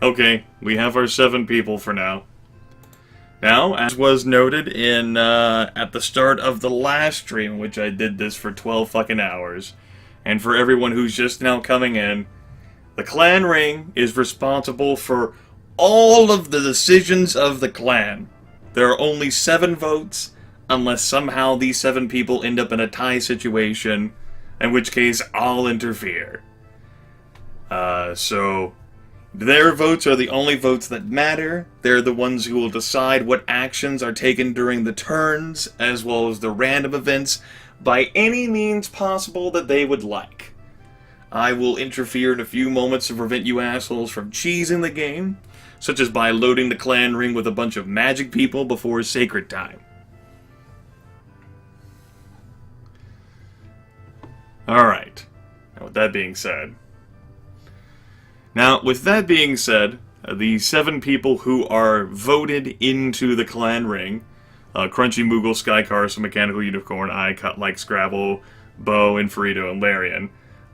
Okay, we have our 7 people for now. Now, as was noted in, at the start of the last stream, in which I did this for 12 fucking hours, and for everyone who's just now coming in, the clan ring is responsible for all of the decisions of the clan. There are only 7 votes, unless somehow these 7 people end up in a tie situation, in which case I'll interfere. So their votes are the only votes that matter. They're the ones who will decide what actions are taken during the turns, as well as the random events, by any means possible that they would like. I will interfere in a few moments to prevent you assholes from cheesing the game, such as by loading the clan ring with a bunch of magic people before sacred time. Alright, now with that being said, the 7 people who are voted into the clan ring, Crunchy Moogle, Sky Carson, Mechanical Unicorn, I, Cut Like Scrabble, Bo, Infrito, and Larian,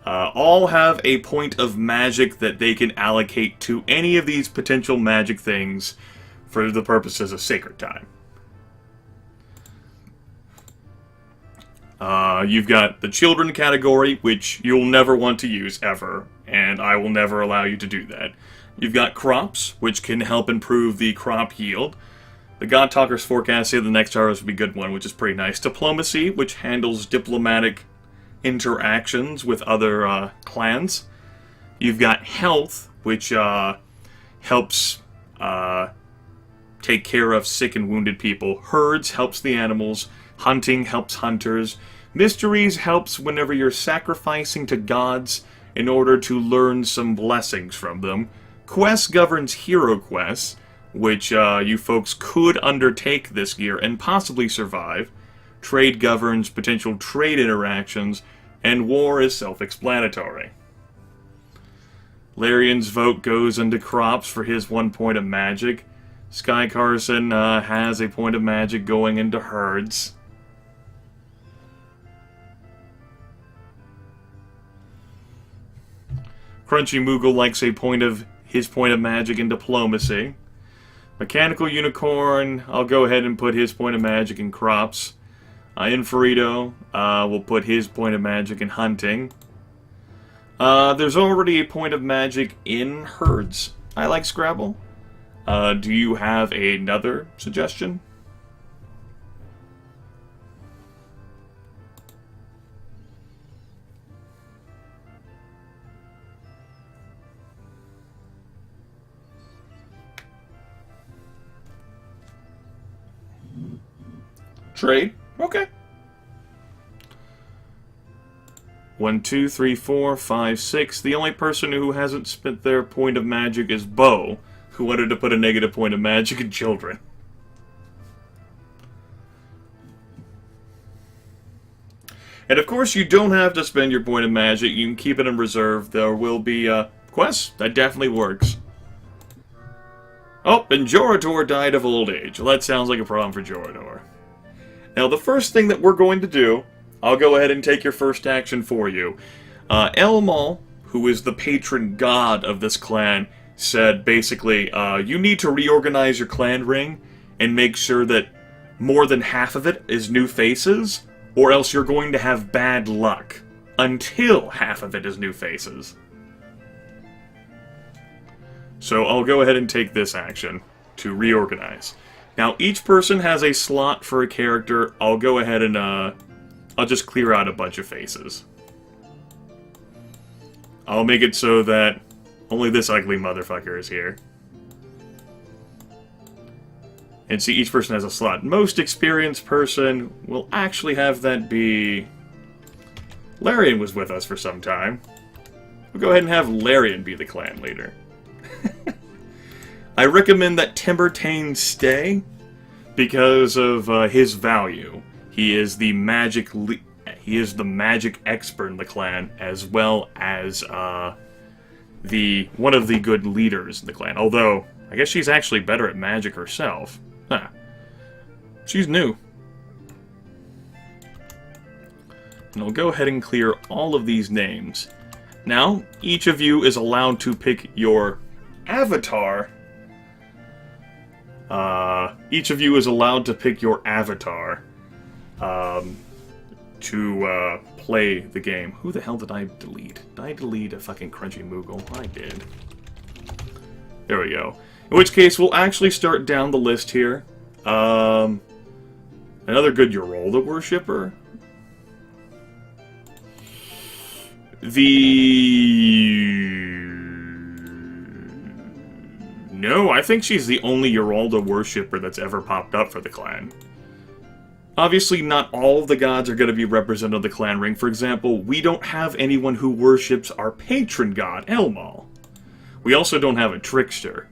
all have a point of magic that they can allocate to any of these potential magic things for the purposes of sacred time. You've got the children category, which you'll never want to use, ever, and I will never allow you to do that. You've got crops, which can help improve the crop yield. The God Talker's forecast say the next harvest would be a good one, which is pretty nice. Diplomacy, which handles diplomatic interactions with other clans. You've got health, which helps take care of sick and wounded people. Herds helps the animals. Hunting helps hunters. Mysteries helps whenever you're sacrificing to gods in order to learn some blessings from them. Quests governs hero quests, which you folks could undertake this year and possibly survive. Trade governs potential trade interactions, and war is self-explanatory. Larian's vote goes into crops for his 1 point of magic. Sky Carson has a point of magic going into herds. Crunchy Moogle likes his point of magic in diplomacy. Mechanical Unicorn, I'll go ahead and put his point of magic in crops. Infrito will put his point of magic in hunting. There's already a point of magic in herds. I like Scrabble. Do you have another suggestion? Trade? Okay. 1, 2, 3, 4, 5, 6. The only person who hasn't spent their point of magic is Bo, who wanted to put a negative point of magic in children. And of course, you don't have to spend your point of magic. You can keep it in reserve. There will be quests. That definitely works. Oh, and Jorador died of old age. Well, that sounds like a problem for Jorador. Now, the first thing that we're going to do, I'll go ahead and take your first action for you. Elmal, who is the patron god of this clan, said basically, you need to reorganize your clan ring and make sure that more than half of it is new faces, or else you're going to have bad luck until half of it is new faces. So I'll go ahead and take this action to reorganize. Now, each person has a slot for a character. I'll go ahead and, I'll just clear out a bunch of faces. I'll make it so that only this ugly motherfucker is here. And see, each person has a slot. Most experienced person will actually have that be... Larian was with us for some time. We'll go ahead and have Larian be the clan leader. I recommend that Timbertane stay because of his value. He is the magic expert in the clan, as well as one of the good leaders in the clan. Although I guess she's actually better at magic herself. Huh. She's new. And I'll go ahead and clear all of these names. Now, each of you is allowed to pick your Avatar. Each of you is allowed to pick your avatar to play the game. Who the hell did I delete? Did I delete a fucking Crunchy Moogle? I did. There we go. In which case, we'll actually start down the list here. Another good Yorolda worshipper. No, I think she's the only Yorolda worshipper that's ever popped up for the clan. Obviously, not all of the gods are going to be represented in the clan ring. For example, we don't have anyone who worships our patron god, Elmal. We also don't have a trickster.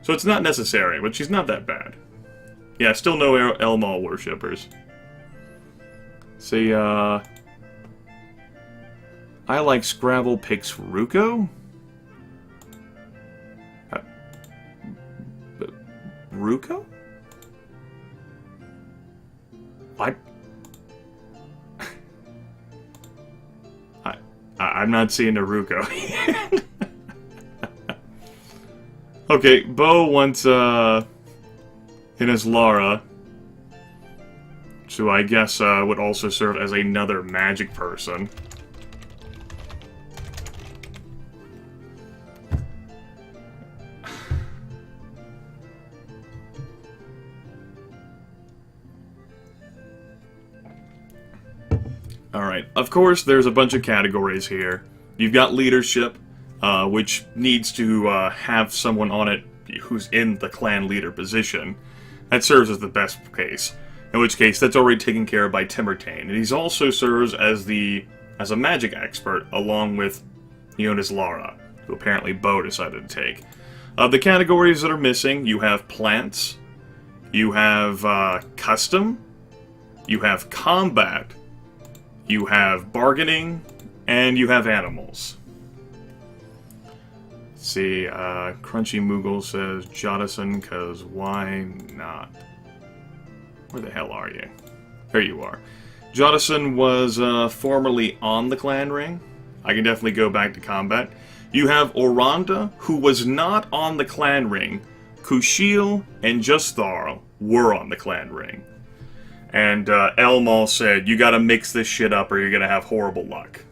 So it's not necessary, but she's not that bad. Yeah, still no Elmal worshippers. See, I like Scrabble picks Ruko? Ruko? What? I'm not seeing a Ruko. Okay, Bo wants, in his Lara, so I guess, would also serve as another magic person. Alright, of course, there's a bunch of categories here. You've got leadership, which needs to have someone on it who's in the clan leader position. That serves as the best case. In which case, that's already taken care of by Timurtane. And he also serves as a magic expert, along with Ionis Lara, who apparently Bo decided to take. The categories that are missing, you have plants, you have custom, you have combat, you have bargaining, and you have animals. Let's see, Crunchy Moogle says Jodison, cause why not? Where the hell are you? There you are. Jodison was formerly on the clan ring. I can definitely go back to combat. You have Oranda, who was not on the clan ring. Kushil and Justharl were on the clan ring. And Elmal said, you gotta mix this shit up or you're gonna have horrible luck.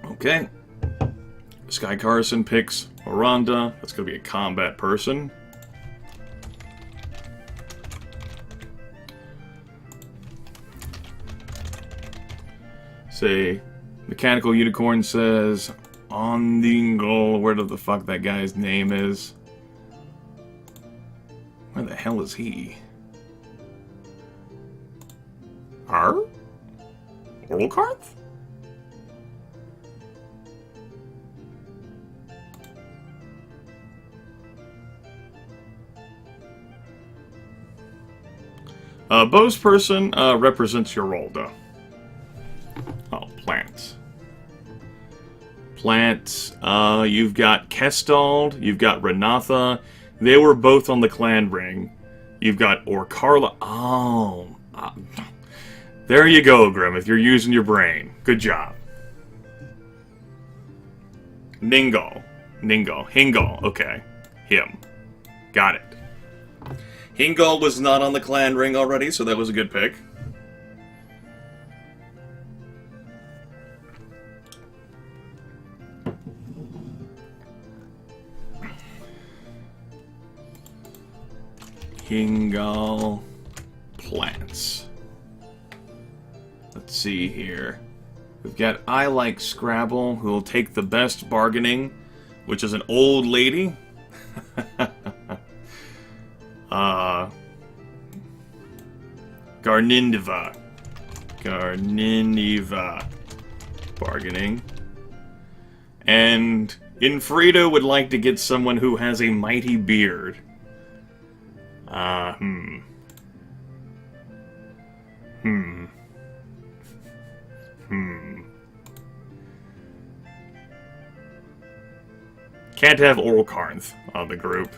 Okay. Sky Carson picks Oranda. That's gonna be a combat person. Say, Mechanical Unicorn says, Ondingle, where the fuck that guy's name is. Where the hell is he? Arr? Oralkarth? Bo's person represents Yorolda. Oh, plants. Plants. You've got Kestald, you've got Renatha. They were both on the clan ring. You've got Orkarla. Oh. There you go, Grimith. You're using your brain. Good job. Ningal. Hingal. Okay. Him. Got it. Hingal was not on the clan ring already, so that was a good pick. Hingal plants. Let's see here. We've got I Like Scrabble, who will take the best bargaining, which is an old lady. Garnindiva. Bargaining. And Infrida would like to get someone who has a mighty beard. Can't have Oralkarth on the group.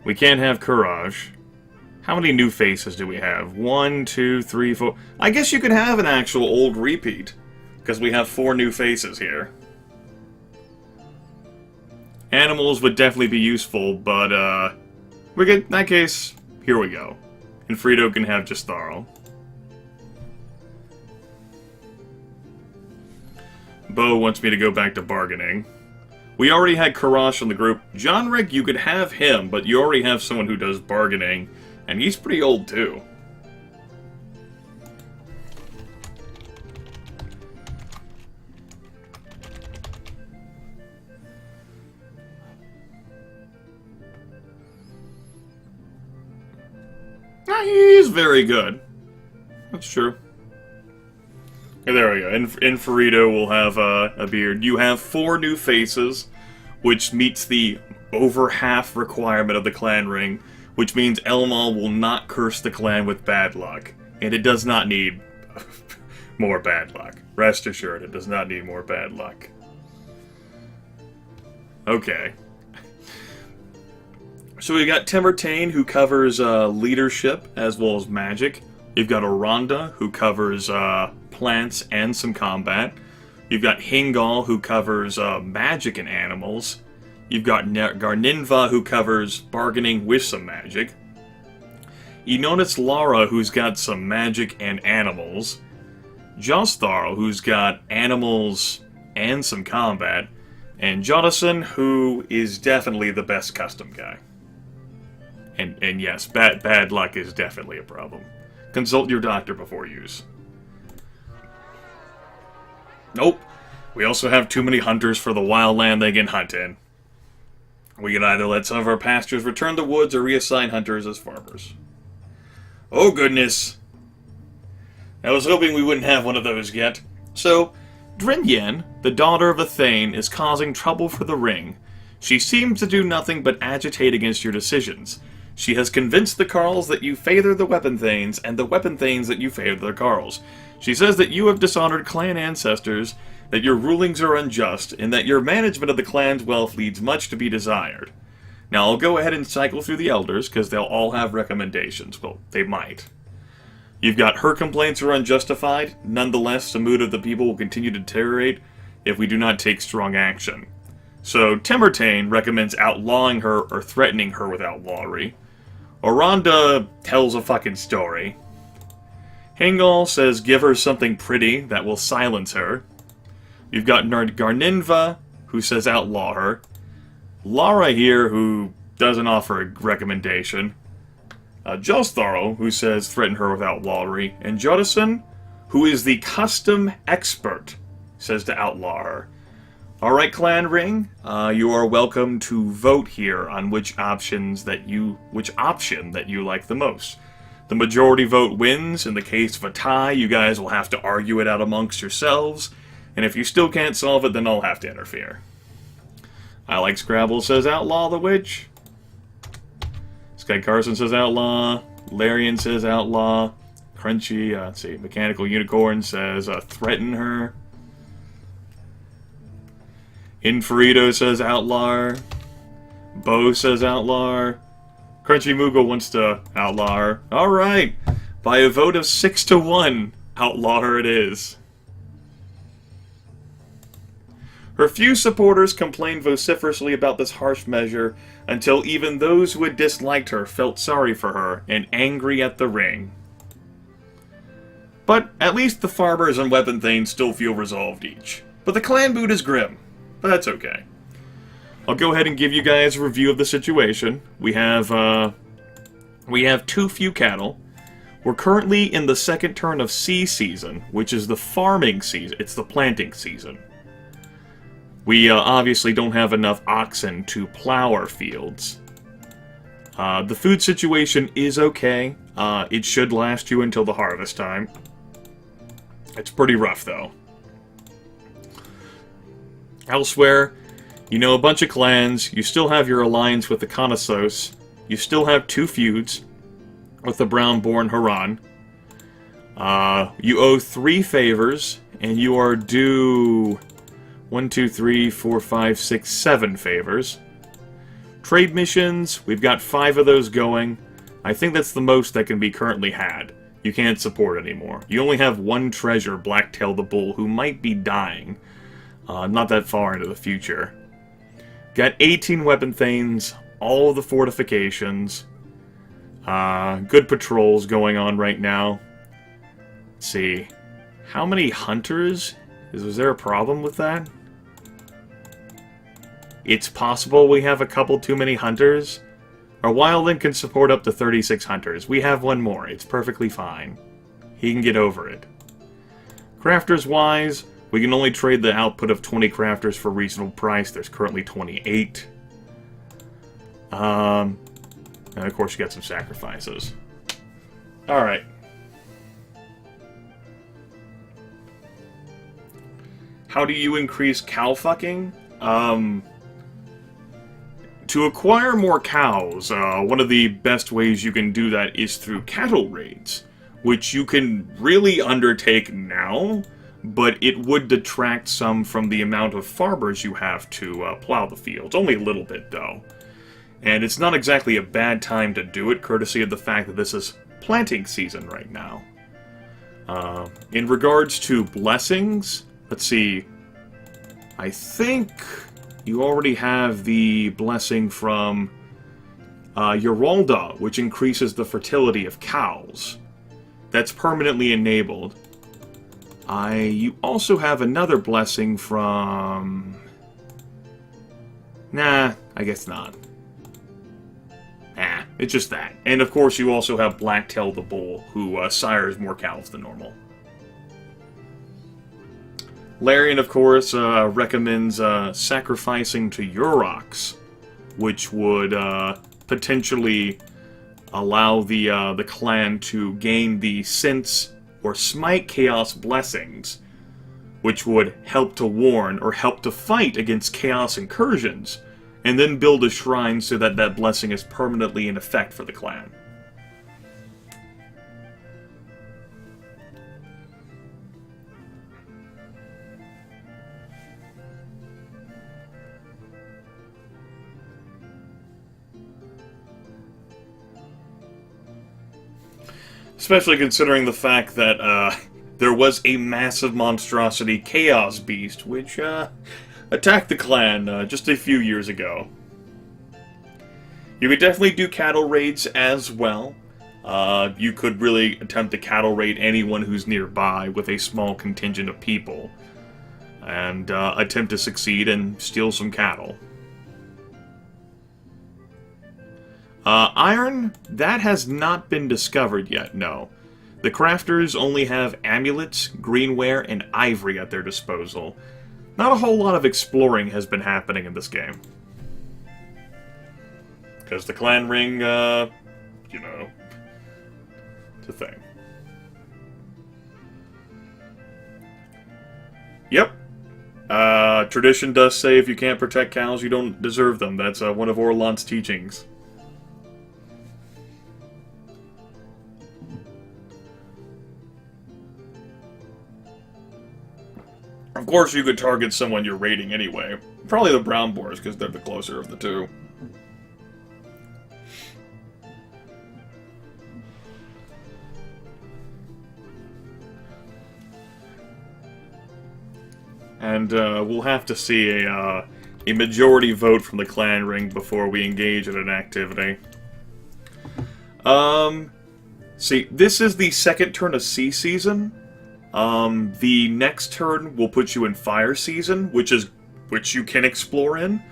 We can't have Courage. How many new faces do we have? 1, 2, 3, 4. I guess you could have an actual old repeat. because we have 4 new faces here. Animals would definitely be useful, but we get, in that case, here we go. And Frito can have just Tharl. Bo wants me to go back to bargaining. We already had Karash in the group. John Rick, you could have him, but you already have someone who does bargaining, and he's pretty old too. He's very good. That's true. Okay, there we go. In Farito will have a beard. You have 4 new faces, which meets the over half requirement of the clan ring, which means Elmal will not curse the clan with bad luck. And it does not need more bad luck. Rest assured, it does not need more bad luck. Okay. So we got Temertane, who covers leadership as well as magic. You've got Oranda, who covers plants and some combat. You've got Hingal, who covers magic and animals. You've got Garninva, who covers bargaining with some magic. Enonis Lara, who's got some magic and animals. Jostharl, who's got animals and some combat. And Jonathan, who is definitely the best custom guy. And yes, bad luck is definitely a problem. Consult your doctor before use. Nope. We also have too many hunters for the wild land they can hunt in. We can either let some of our pastures return to woods or reassign hunters as farmers. Oh goodness. I was hoping we wouldn't have one of those yet. So, Drinyen, the daughter of a Thane, is causing trouble for the ring. She seems to do nothing but agitate against your decisions. She has convinced the Carls that you favor the Weapon Thanes, and the Weapon Thanes that you favor the Carls. She says that you have dishonored clan ancestors, that your rulings are unjust, and that your management of the clan's wealth leaves much to be desired. Now, I'll go ahead and cycle through the elders, because they'll all have recommendations. Well, they might. You've got her complaints are unjustified. Nonetheless, the mood of the people will continue to deteriorate if we do not take strong action. So, Temertane recommends outlawing her or threatening her with outlawry. Oranda tells a fucking story. Hingal says give her something pretty that will silence her. You've got Garninva, who says outlaw her. Lara here, who doesn't offer a recommendation. Jostharl, who says threaten her with outlawry. And Jodison, who is the custom expert, says to outlaw her. Alright, Clan Ring, you are welcome to vote here on which option that you like the most. The majority vote wins. In the case of a tie, you guys will have to argue it out amongst yourselves, and if you still can't solve it, then I'll have to interfere. I Like Scrabble says outlaw the witch. Sky Carson says outlaw. Larian says outlaw. Crunchy, let's see, Mechanical Unicorn says threaten her. Inferito says outlaw. Bo says outlaw. Crunchy Moogle wants to outlaw her. Alright. By a vote of 6-1, outlaw her it is. Her few supporters complained vociferously about this harsh measure until even those who had disliked her felt sorry for her and angry at the ring. But at least the farmers and weapon thanes still feel resolved each. But the clan mood is grim. But that's okay. I'll go ahead and give you guys a review of the situation. We have too few cattle. We're currently in the second turn of sea season, which is the farming season. It's the planting season. We obviously don't have enough oxen to plow our fields. The food situation is okay. It should last you until the harvest time. It's pretty rough, though. Elsewhere, you know a bunch of clans, you still have your alliance with the Conosos, you still have 2 feuds with the Brown-born Haran. You owe 3 favors, and you are due 1, 2, 3, 4, 5, 6, 7 favors. Trade missions, we've got 5 of those going. I think that's the most that can be currently had. you can't support anymore. You only have one treasure, Blacktail the Bull, who might be dying. Not that far into the future. Got 18 weapon thanes, all of the fortifications. Good patrols going on right now. Let's see. How many hunters? Was there a problem with that? It's possible we have a couple too many hunters. Our wildling can support up to 36 hunters. We have one more. It's perfectly fine. He can get over it. Crafters-wise, we can only trade the output of 20 crafters for a reasonable price. There's currently 28. And of course you got some sacrifices. Alright. How do you increase cow fucking? To acquire more cows, one of the best ways you can do that is through cattle raids, which you can really undertake now, but it would detract some from the amount of farmers you have to plow the fields. Only a little bit, though. And it's not exactly a bad time to do it, courtesy of the fact that this is planting season right now. In regards to blessings, let's see. I think you already have the blessing from Yorolda, which increases the fertility of cows. That's permanently enabled. You also have another blessing from... Nah, I guess not. It's just that. And of course you also have Blacktail the Bull, who sires more cows than normal. Larian, of course, recommends sacrificing to Urox, which would potentially allow the clan to gain the Sense or Smite Chaos blessings, which would help to warn or help to fight against Chaos incursions, and then build a shrine so that that blessing is permanently in effect for the clan. Especially considering the fact that there was a massive monstrosity Chaos Beast, which attacked the clan just a few years ago. You could definitely do cattle raids as well. You could really attempt to cattle raid anyone who's nearby with a small contingent of people, and attempt to succeed and steal some cattle. Iron, that has not been discovered yet, no. The crafters only have amulets, greenware, and ivory at their disposal. Not a whole lot of exploring has been happening in this game. Because the clan ring, you know, it's a thing. Yep. Tradition does say if you can't protect cows, you don't deserve them. That's one of Orlon's teachings. Of course, you could target someone you're raiding anyway. Probably the brown boars, because they're the closer of the two. And we'll have to see a majority vote from the clan ring before we engage in an activity. See, this is the second turn of sea season. The next turn will put you in fire season, which you can explore in.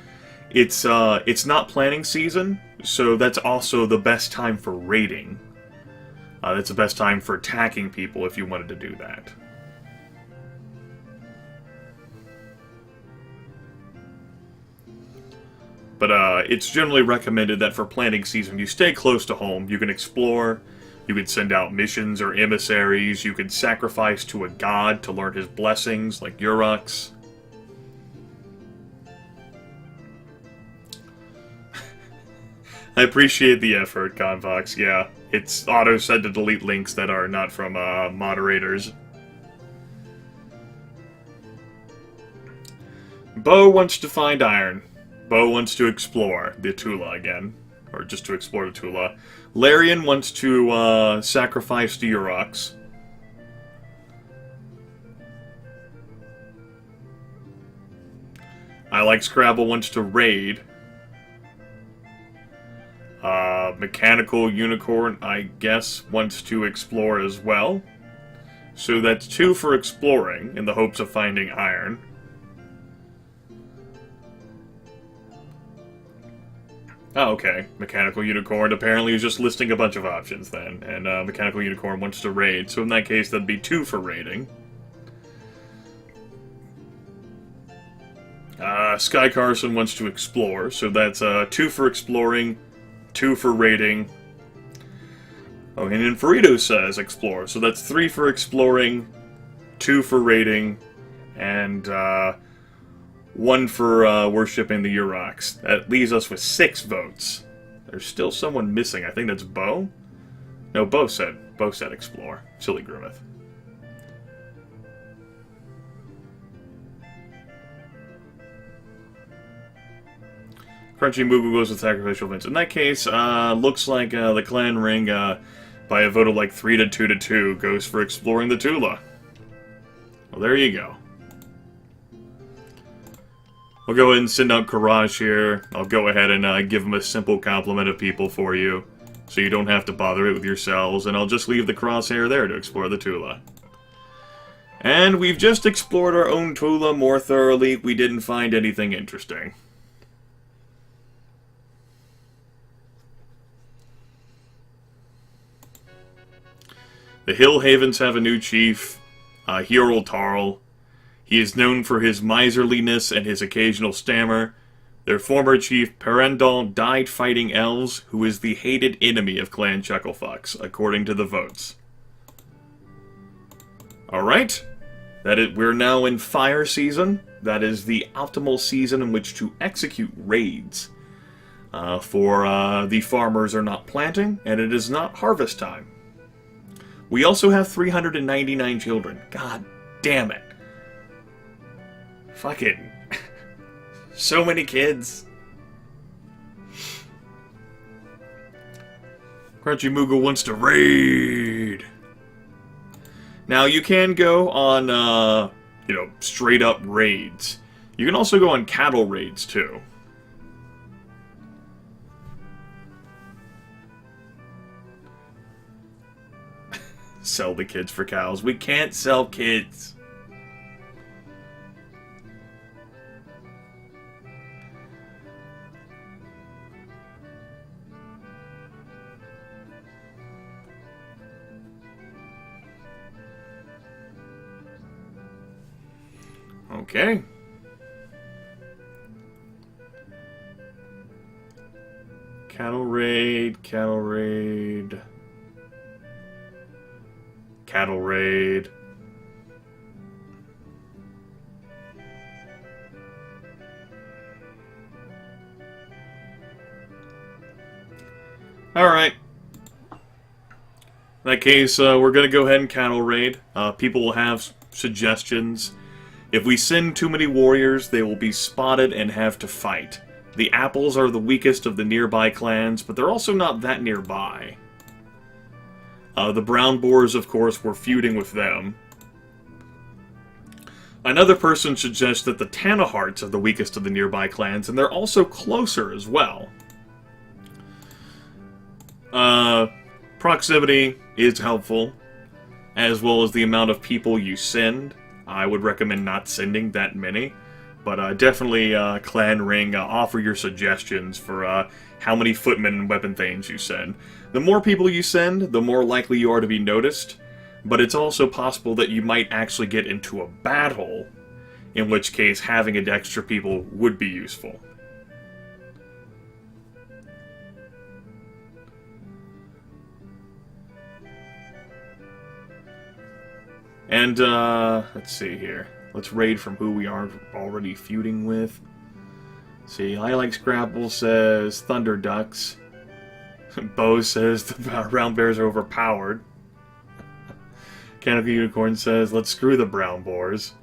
It's not planning season, so that's also the best time for raiding. That's the best time for attacking people if you wanted to do that. But it's generally recommended that for planning season you stay close to home. You can explore. You could send out missions or emissaries. You could sacrifice to a god to learn his blessings, like Urox. I appreciate the effort, Convox. Yeah, it's auto-set to delete links that are not from moderators. Bo wants to find iron. Bo wants to explore the Tula again. or just to explore the Tula. Larian wants to sacrifice the Uroks. I Like Scrabble wants to raid. Mechanical Unicorn, I guess, wants to explore as well. So that's 2 for exploring, in the hopes of finding iron. Oh, okay. Mechanical Unicorn apparently is just listing a bunch of options then. And Mechanical Unicorn wants to raid, so in that case that'd be 2 for raiding. Sky Carson wants to explore, so that's 2 for exploring, 2 for raiding. Oh, and Inferido says explore, so that's 3 for exploring, 2 for raiding, and 1 for worshipping the Uroks. That leaves us with 6 votes. There's still someone missing. I think that's Bo? No, Bo said explore. Silly Grimith. Crunchy Moogle goes with sacrificial events. In that case, looks like the clan ring, by a vote of like 3 to 2 to 2, goes for exploring the Tula. Well, there you go. I'll go ahead and send out Courage here. I'll go ahead and give him a simple complement of people for you, so you don't have to bother it with yourselves, and I'll just leave the crosshair there to explore the Tula. And we've just explored our own Tula more thoroughly. We didn't find anything interesting. The Hill Havens have a new chief, Hierol Tarl. He is known for his miserliness and his occasional stammer. Their former chief, Perendal, died fighting elves, who is the hated enemy of Clan Chucklefucks, according to the votes. Alright, we're now in fire season. That is the optimal season in which to execute raids. For the farmers are not planting, and it is not harvest time. We also have 399 children. God damn it. Fucking... so many kids. Crunchy Moogle wants to raid. Now, you can go on, straight up raids. You can also go on cattle raids, too. Sell the kids for cows. We can't sell kids. Okay. Cattle raid, cattle raid. Cattle raid. Alright. In that case, we're going to go ahead and cattle raid. People will have suggestions. If we send too many warriors, they will be spotted and have to fight. The Apples are the weakest of the nearby clans, but they're also not that nearby. The Brown Boars, of course, were feuding with them. Another person suggests that the Tanaharts are the weakest of the nearby clans, and they're also closer as well. Proximity is helpful, as well as the amount of people you send. I would recommend not sending that many, but definitely Clan Ring, offer your suggestions for how many footmen and weapon thanes you send. The more people you send, the more likely you are to be noticed, but it's also possible that you might actually get into a battle, in which case having extra people would be useful. And, let's see here. Let's raid from who we are already feuding with. See, I Like Scrabble says Thunder Ducks. Bo says the Brown Bears are overpowered. Canopy Unicorn says, let's screw the Brown Boars.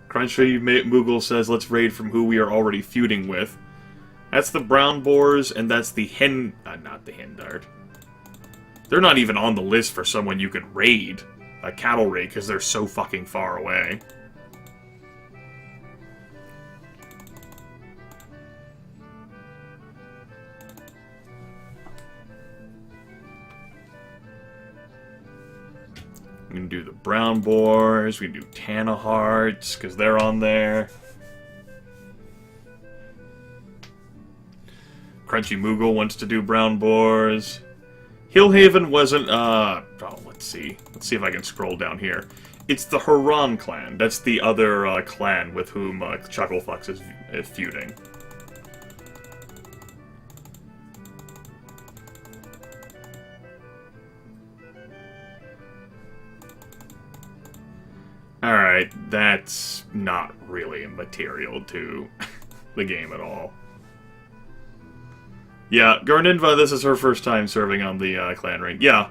Crunchy Moogle says, let's raid from who we are already feuding with. That's the brown boars, and that's the hen... not the hen dart. They're not even on the list for someone you could raid. A cattle raid, because they're so fucking far away. We can do the brown boars, we can do Tana hearts, because they're on there. Crunchy Moogle wants to do brown boars. Hillhaven wasn't, oh, let's see. Let's see if I can scroll down here. It's the Huron clan. That's the other clan with whom Chucklefux is feuding. Alright, that's not really material to the game at all. Yeah, Garninva, this is her first time serving on the clan ring. Yeah,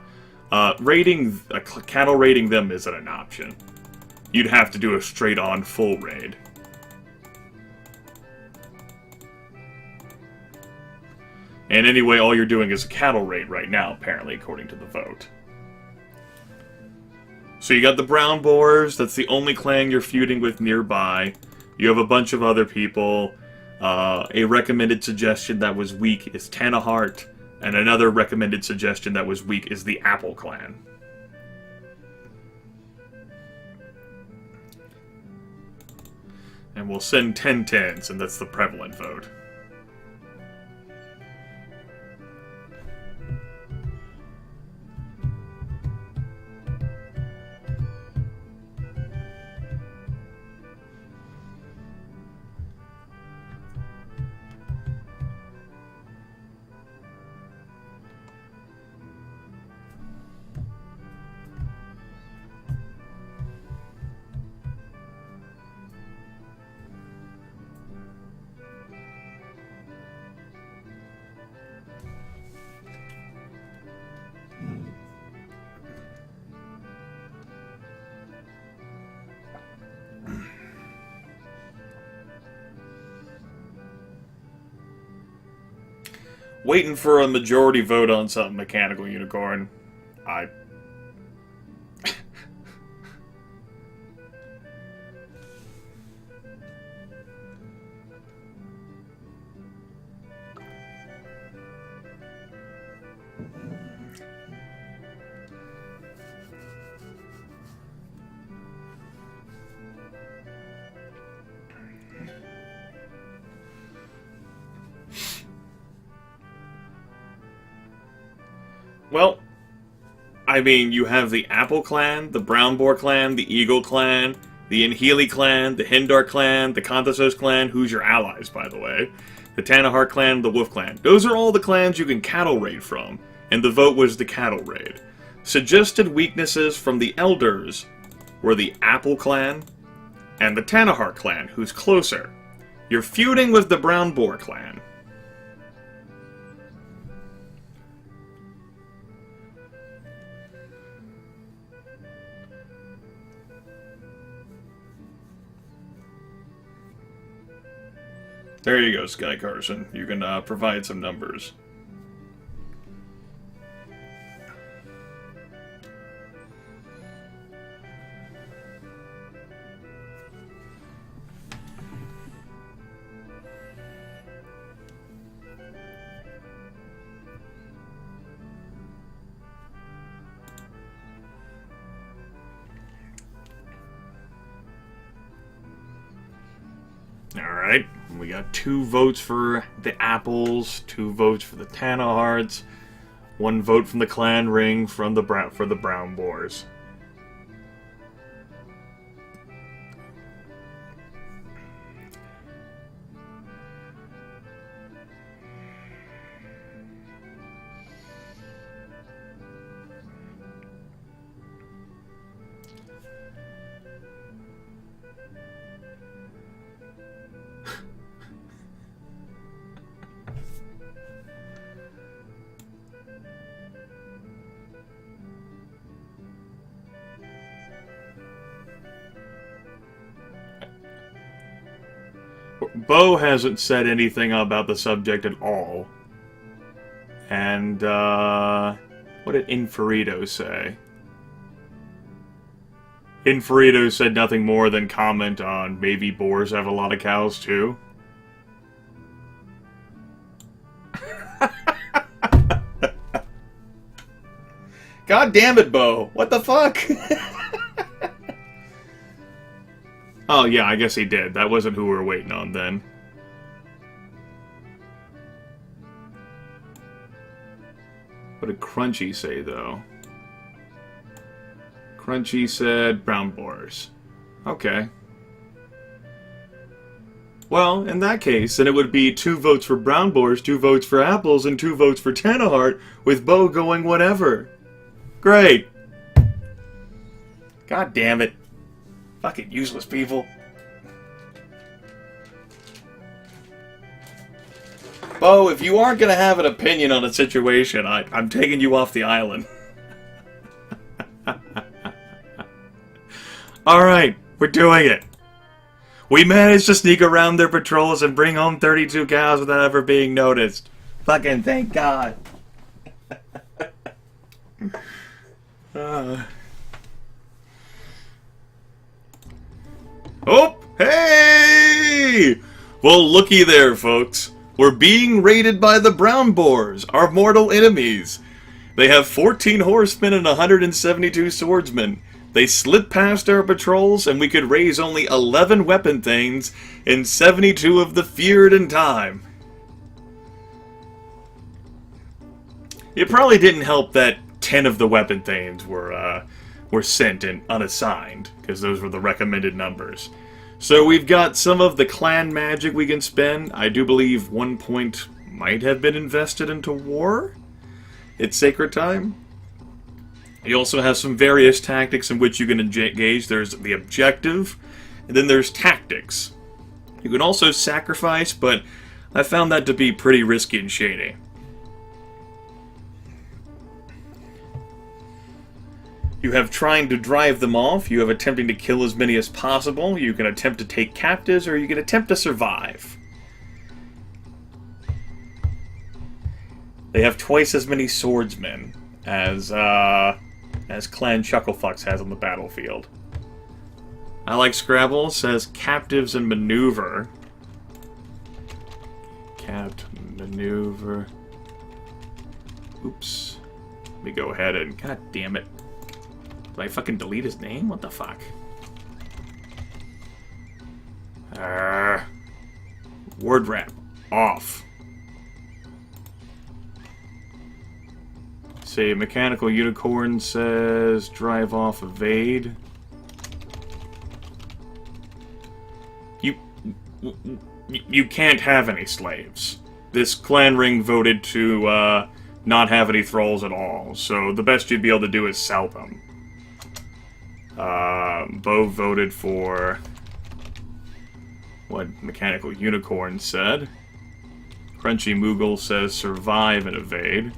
cattle raiding them isn't an option. You'd have to do a straight-on full raid. And anyway, all you're doing is a cattle raid right now, apparently, according to the vote. So you got the brown boars, that's the only clan you're feuding with nearby. You have a bunch of other people. A recommended suggestion that was weak is Tana Heart, and another recommended suggestion that was weak is the Apple clan. And we'll send 10 tens, and that's the prevalent vote. Waiting for a majority vote on something, Mechanical Unicorn. Well, I mean, you have the Apple clan, the Brown Boar clan, the Eagle clan, the Inhealy clan, the Hindar clan, the Contasos clan, who's your allies, by the way, the Tanahar clan, the Wolf clan. Those are all the clans you can cattle raid from, and the vote was the cattle raid. Suggested weaknesses from the elders were the Apple clan and the Tanahar clan, who's closer. You're feuding with the Brown Boar clan. There you go, Sky Carson. You can provide some numbers. Alright, we got 2 votes for the Apples, 2 votes for the Tana Hearts, 1 vote from the Clan Ring for the Brown Boars. Bo hasn't said anything about the subject at all. And, what did Inferito say? Inferito said nothing more than comment on maybe boars have a lot of cows too. God damn it, Bo. What the fuck? Oh, yeah, I guess he did. That wasn't who we were waiting on then. What did Crunchy say, though? Crunchy said brown boars. Okay. Well, in that case, then it would be 2 votes for brown boars, 2 votes for apples, and 2 votes for Tanaheart, with Bo going whatever. Great. God damn it. Fucking useless people. Bo, if you aren't gonna have an opinion on a situation, I'm taking you off the island. Alright, we're doing it. We managed to sneak around their patrols and bring home 32 cows without ever being noticed. Fucking thank God. Oh, hey! Well, looky there, folks. We're being raided by the brown boars, our mortal enemies. They have 14 horsemen and 172 swordsmen. They slipped past our patrols, and we could raise only 11 weapon things and 72 of the feared in time. It probably didn't help that 10 of the weapon things were sent and unassigned, because those were the recommended numbers. So we've got some of the clan magic we can spend. I do believe 1 point might have been invested into war. It's sacred time. You also have some various tactics in which you can engage. There's the objective, and then there's tactics. You can also sacrifice, but I found that to be pretty risky and shady. You have trying to drive them off, you have attempting to kill as many as possible, you can attempt to take captives, or you can attempt to survive. They have twice as many swordsmen as Clan Chucklefucks has on the battlefield. I like Scrabble, says captives and maneuver. Maneuver. Oops. Let me go ahead and... God damn it. Did I fucking delete his name? What the fuck? Word wrap. Off. See, Mechanical Unicorn says drive off, evade. You can't have any slaves. This clan ring voted to not have any thralls at all, so the best you'd be able to do is sell them. Bo voted for what Mechanical Unicorn said. Crunchy Moogle says survive and evade.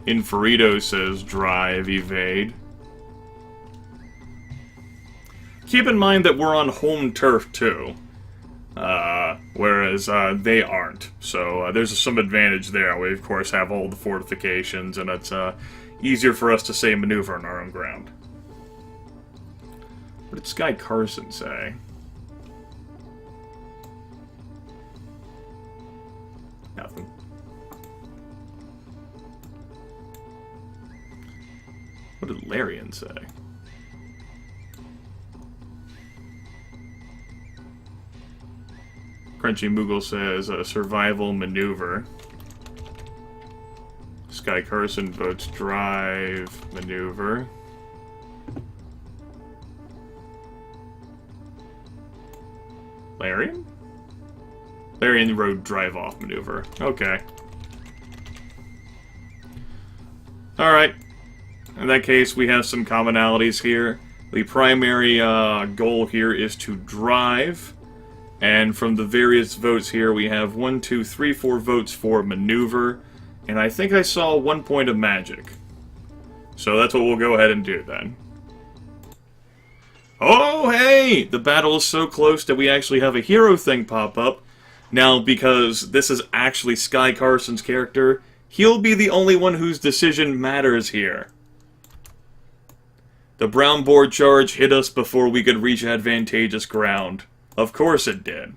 Inferito says drive, evade. Keep in mind that we're on home turf too. Whereas they aren't. So there's some advantage there. We, of course, have all the fortifications, and it's easier for us to say maneuver on our own ground. What did Sky Carson say? Nothing. What did Larian say? Crunchy Moogle says survival maneuver. Sky Carson votes drive maneuver. Larian? Larian wrote drive off maneuver. Okay. Alright. In that case, we have some commonalities here. The primary goal here is to drive. And from the various votes here, we have 1, 2, 3, 4 votes for maneuver. And I think I saw 1 point of magic. So that's what we'll go ahead and do then. Oh, hey! The battle is so close that we actually have a hero thing pop up. Now, because this is actually Sky Carson's character, he'll be the only one whose decision matters here. The brown board charge hit us before we could reach advantageous ground. Of course it did.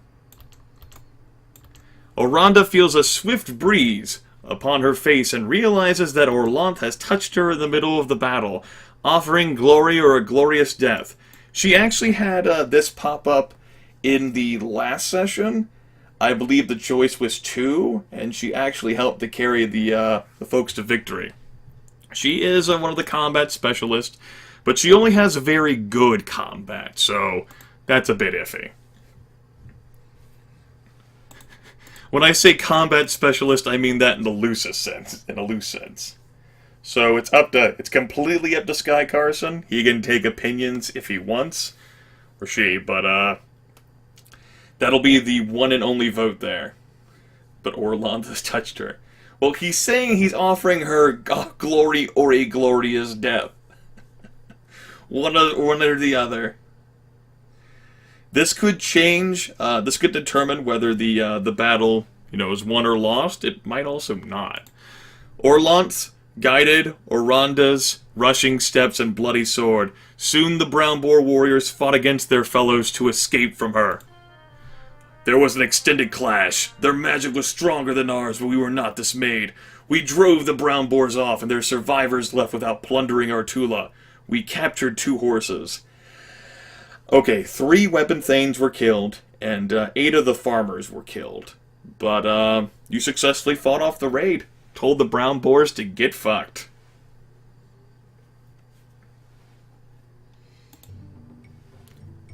Oranda feels a swift breeze upon her face and realizes that Orlanth has touched her in the middle of the battle, offering glory or a glorious death. She actually had this pop up in the last session. I believe the choice was 2, and she actually helped to carry the folks to victory. She is one of the combat specialists, but she only has very good combat, so that's a bit iffy. When I say combat specialist, I mean that in the loosest sense, in a loose sense. So it's completely up to Sky Carson. He can take opinions if he wants, or she, but that'll be the one and only vote there. But Orlanth has touched her. Well, he's saying he's offering her glory or a glorious death. One or the other. This could change. This could determine whether the battle, is won or lost. It might also not. Orlanth guided Oranda's rushing steps and bloody sword. Soon the brown boar warriors fought against their fellows to escape from her. There was an extended clash. Their magic was stronger than ours, but we were not dismayed. We drove the brown boars off, and their survivors left without plundering our Tula. We captured 2 horses. Okay, 3 weapon thanes were killed, and 8 of the farmers were killed. But, you successfully fought off the raid. Told the brown boars to get fucked.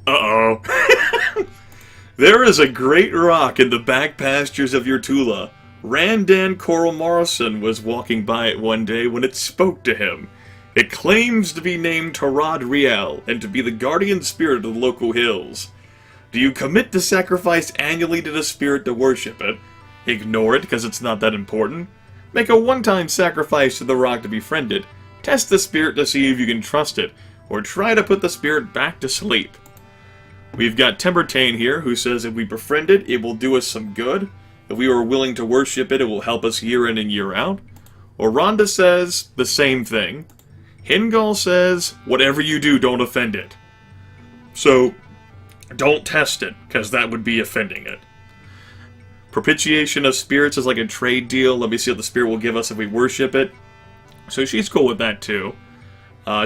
Uh-oh. There is a great rock in the back pastures of your Tula. Randan Coral Morrison was walking by it one day when it spoke to him. It claims to be named Tarad Riel, and to be the guardian spirit of the local hills. Do you commit to sacrifice annually to the spirit to worship it? Ignore it because it's not that important? Make a one-time sacrifice to the rock to befriend it. Test the spirit to see if you can trust it, or try to put the spirit back to sleep. We've got Timbertane here, who says if we befriend it, it will do us some good. If we are willing to worship it, it will help us year in and year out. Oranda says the same thing. Hingal says, whatever you do, don't offend it. So, don't test it, because that would be offending it. Propitiation of spirits is like a trade deal. Let me see what the spirit will give us if we worship it. So she's cool with that, too.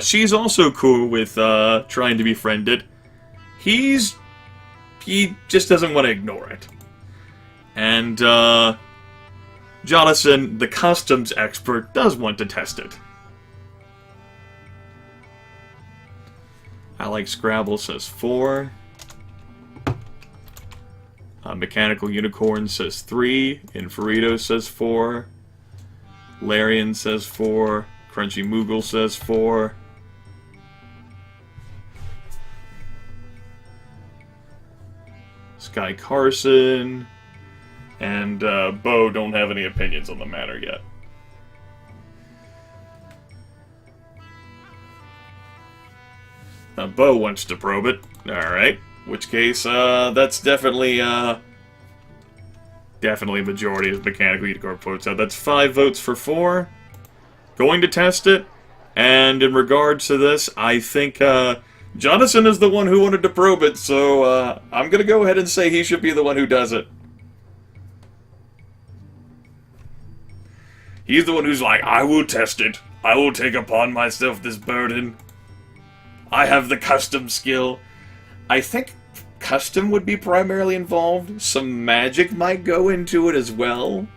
She's also cool with trying to befriend it. He just doesn't want to ignore it. And, Jonathan, the customs expert, does want to test it. Alex Scrabble says 4. Mechanical Unicorn says 3. Inferito says 4. Larian says 4. Crunchy Moogle says 4. Sky Carson and Bo don't have any opinions on the matter yet. Bo wants to probe it. Alright. Which case, that's definitely a majority of Mechanical Unicorn votes out. That's 5 votes for 4. Going to test it. And in regards to this, I think, Jonathan is the one who wanted to probe it, so, I'm gonna go ahead and say he should be the one who does it. He's the one who's like, I will test it. I will take upon myself this burden. I have the custom skill. I think custom would be primarily involved. Some magic might go into it as well.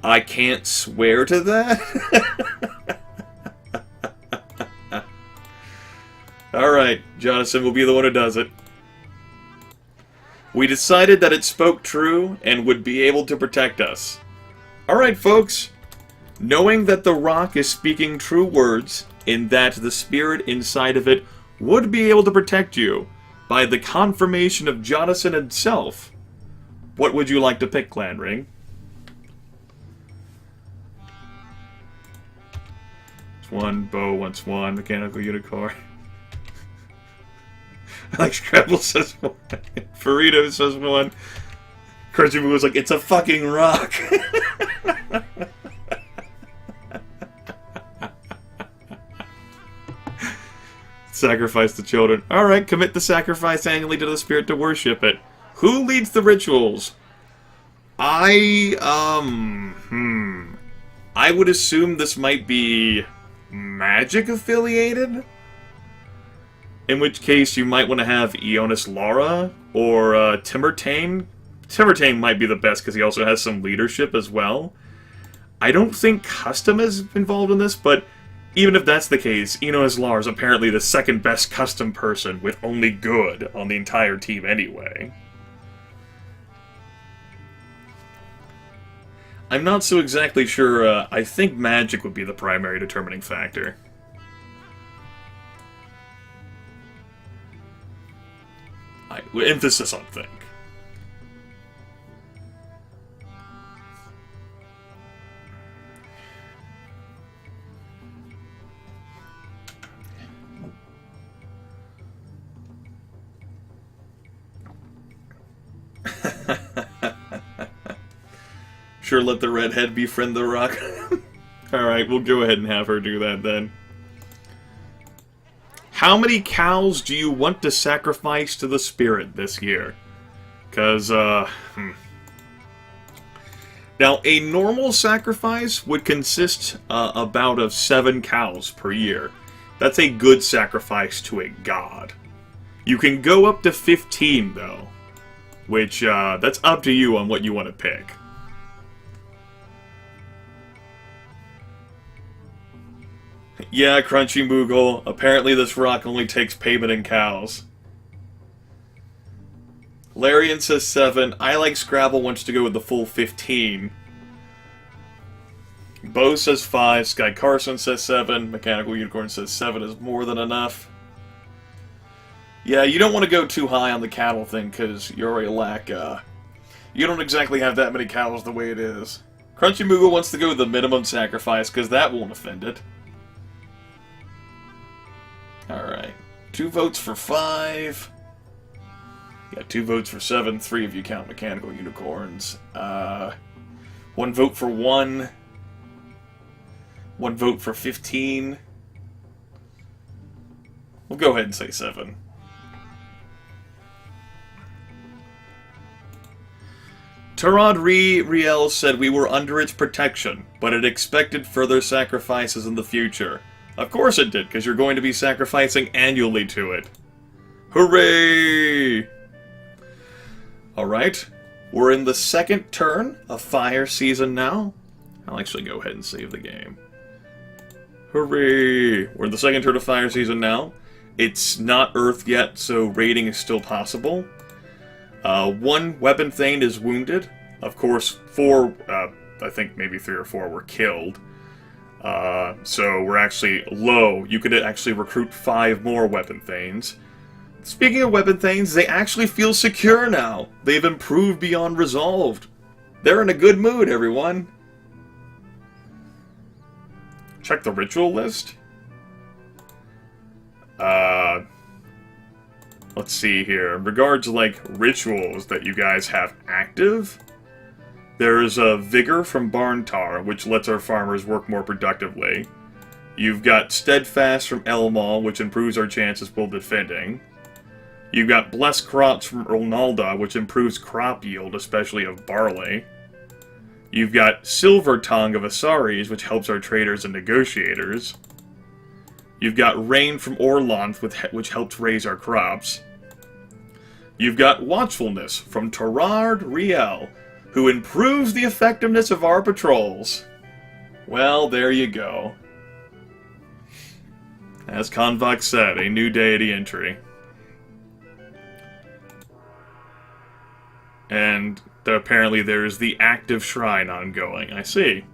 I can't swear to that. Alright, Jonathan will be the one who does it. We decided that it spoke true and would be able to protect us. Alright, folks. Knowing that the rock is speaking true words, in that the spirit inside of it would be able to protect you, by the confirmation of Jonathan himself, what would you like to pick, Clan Ring? 1, Bo wants 1, Mechanical Unicorn. Like Scrabble says 1, Farito says 1. Crunchy was like, it's a fucking rock. Sacrifice the children. Alright, commit the sacrifice annually to the spirit to worship it. Who leads the rituals? I would assume this might be magic affiliated. In which case, you might want to have Eonis Lara or Timurtane. Timurtane might be the best because he also has some leadership as well. I don't think custom is involved in this, but even if that's the case, Eonis Lara is apparently the second best custom person with only good on the entire team anyway. I'm not so exactly sure. I think magic would be the primary determining factor. Emphasis on think. Sure, let the redhead befriend the rock. Alright, we'll go ahead and have her do that then. How many cows do you want to sacrifice to the spirit this year? Because, Now, a normal sacrifice would consist about of 7 cows per year. That's a good sacrifice to a god. You can go up to 15, though. Which, that's up to you on what you want to pick. Yeah, Crunchy Moogle. Apparently this rock only takes payment in cows. Larian says 7. I like Scrabble wants to go with the full 15. Bo says 5. Sky Carson says 7. Mechanical Unicorn says 7 is more than enough. Yeah, you don't want to go too high on the cattle thing, because you already lack, you don't exactly have that many cows the way it is. Crunchy Moogle wants to go with the minimum sacrifice, because that won't offend it. Alright. 2 votes for 5. Yeah, 2 votes for 7. 3 if you count Mechanical Unicorns. 1 vote for 1. 1 vote for 15. We'll go ahead and say 7. Tarad Riel said we were under its protection, but it expected further sacrifices in the future. Of course it did, because you're going to be sacrificing annually to it. Hooray! Alright, we're in the second turn of Fire Season now. I'll actually go ahead and save the game. Hooray! We're in the second turn of Fire Season now. It's not Earth yet, so raiding is still possible. 1 Weapon Thane is wounded. Of course, 4, I think maybe 3 or 4 were killed. So we're actually low. You could actually recruit 5 more Weapon Thanes. Speaking of Weapon Thanes, they actually feel secure now. They've improved beyond resolved. They're in a good mood, everyone. Check the ritual list. Let's see here. In regards to, like, rituals that you guys have active, there's a Vigor from Barntar, which lets our farmers work more productively. You've got Steadfast from Elmal, which improves our chances while defending. You've got Blessed Crops from Ronalda, which improves crop yield, especially of barley. You've got Silver Tongue of Asaris, which helps our traders and negotiators. You've got Rain from Orlanth, which helps raise our crops. You've got Watchfulness from Tarard Riel, who improves the effectiveness of our patrols. Well, there you go. As Convox said, a new deity entry. And apparently there's the active shrine ongoing, I see.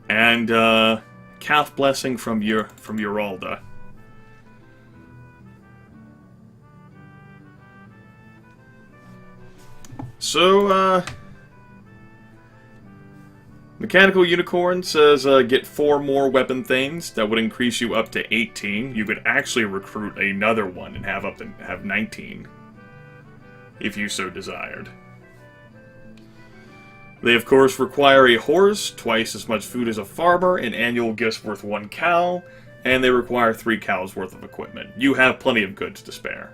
And, Calf Blessing from Uralda. So, Mechanical Unicorn says get 4 more weapon things. That would increase you up to 18. You could actually recruit another one and have 19. If you so desired. They of course require a horse, twice as much food as a farmer, and annual gifts worth 1 cow, and they require 3 cows worth of equipment. You have plenty of goods to spare.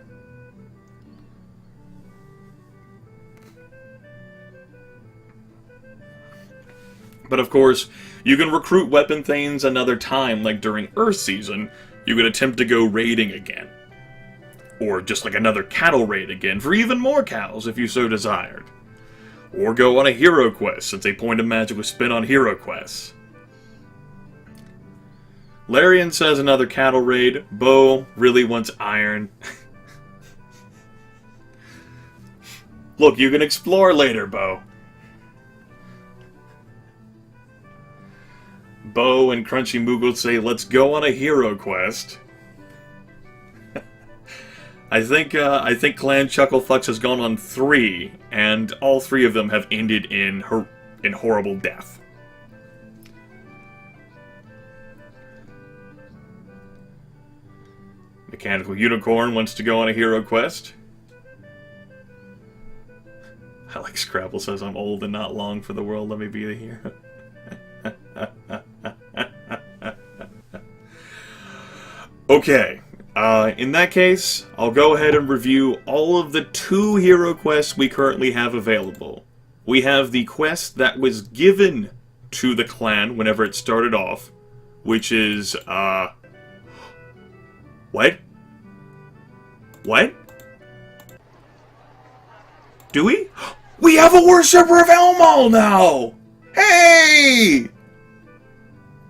But of course, you can recruit weapon things another time, like during Earth season, you could attempt to go raiding again. Or just like another cattle raid again for even more cows if you so desired. Or go on a hero quest, since a point of magic was spent on hero quests. Larian says another cattle raid. Bo really wants iron. Look, you can explore later, Bo. Bo and Crunchy Moogle say, let's go on a hero quest. I think Clan Chucklefucks has gone on 3, and all 3 of them have ended in horrible death. Mechanical Unicorn wants to go on a hero quest. I like Scrabble says, I'm old and not long for the world, let me be the hero. Okay, in that case, I'll go ahead and review all of the 2 hero quests we currently have available. We have the quest that was given to the clan whenever it started off, which is, what? What? Do we? We have a Worshipper of Elmal now! Hey!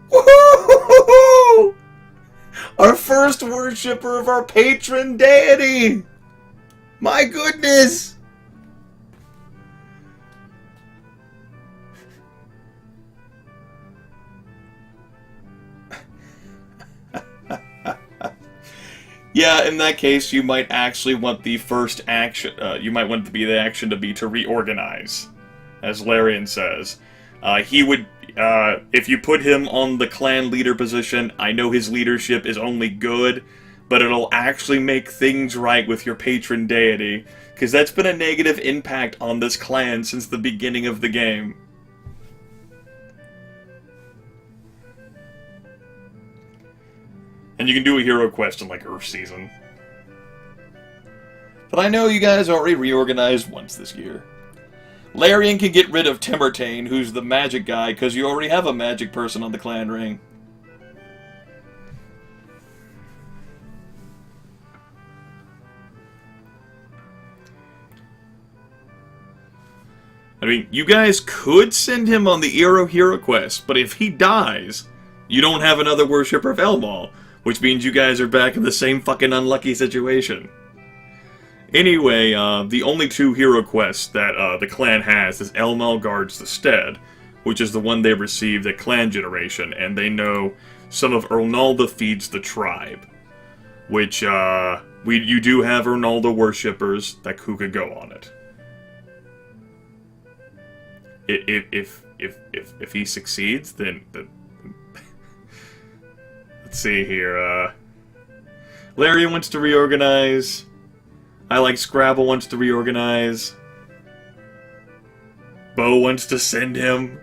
Woohoo! Our first worshipper of our patron deity! My goodness! Yeah, in that case, you might actually want the first action, you might want the action to be to reorganize, as Larian says. He would, if you put him on the clan leader position, I know his leadership is only good, but it'll actually make things right with your patron deity, because that's been a negative impact on this clan since the beginning of the game. And you can do a hero quest in, like, Earth Season. But I know you guys already reorganized once this year. Larian can get rid of Timurtane, who's the magic guy, because you already have a magic person on the clan ring. I mean, you guys could send him on the hero quest, but if he dies, you don't have another Worshipper of Elmal, which means you guys are back in the same fucking unlucky situation. Anyway, the only 2 hero quests that the clan has is Elmal Guards the Stead, which is the one they received at clan generation, and they know some of Ernalda feeds the tribe, which you do have Ernalda worshippers who could go on it. If he succeeds, then let's see here. Larian wants to reorganize. I like Scrabble wants to reorganize. Bo wants to send him.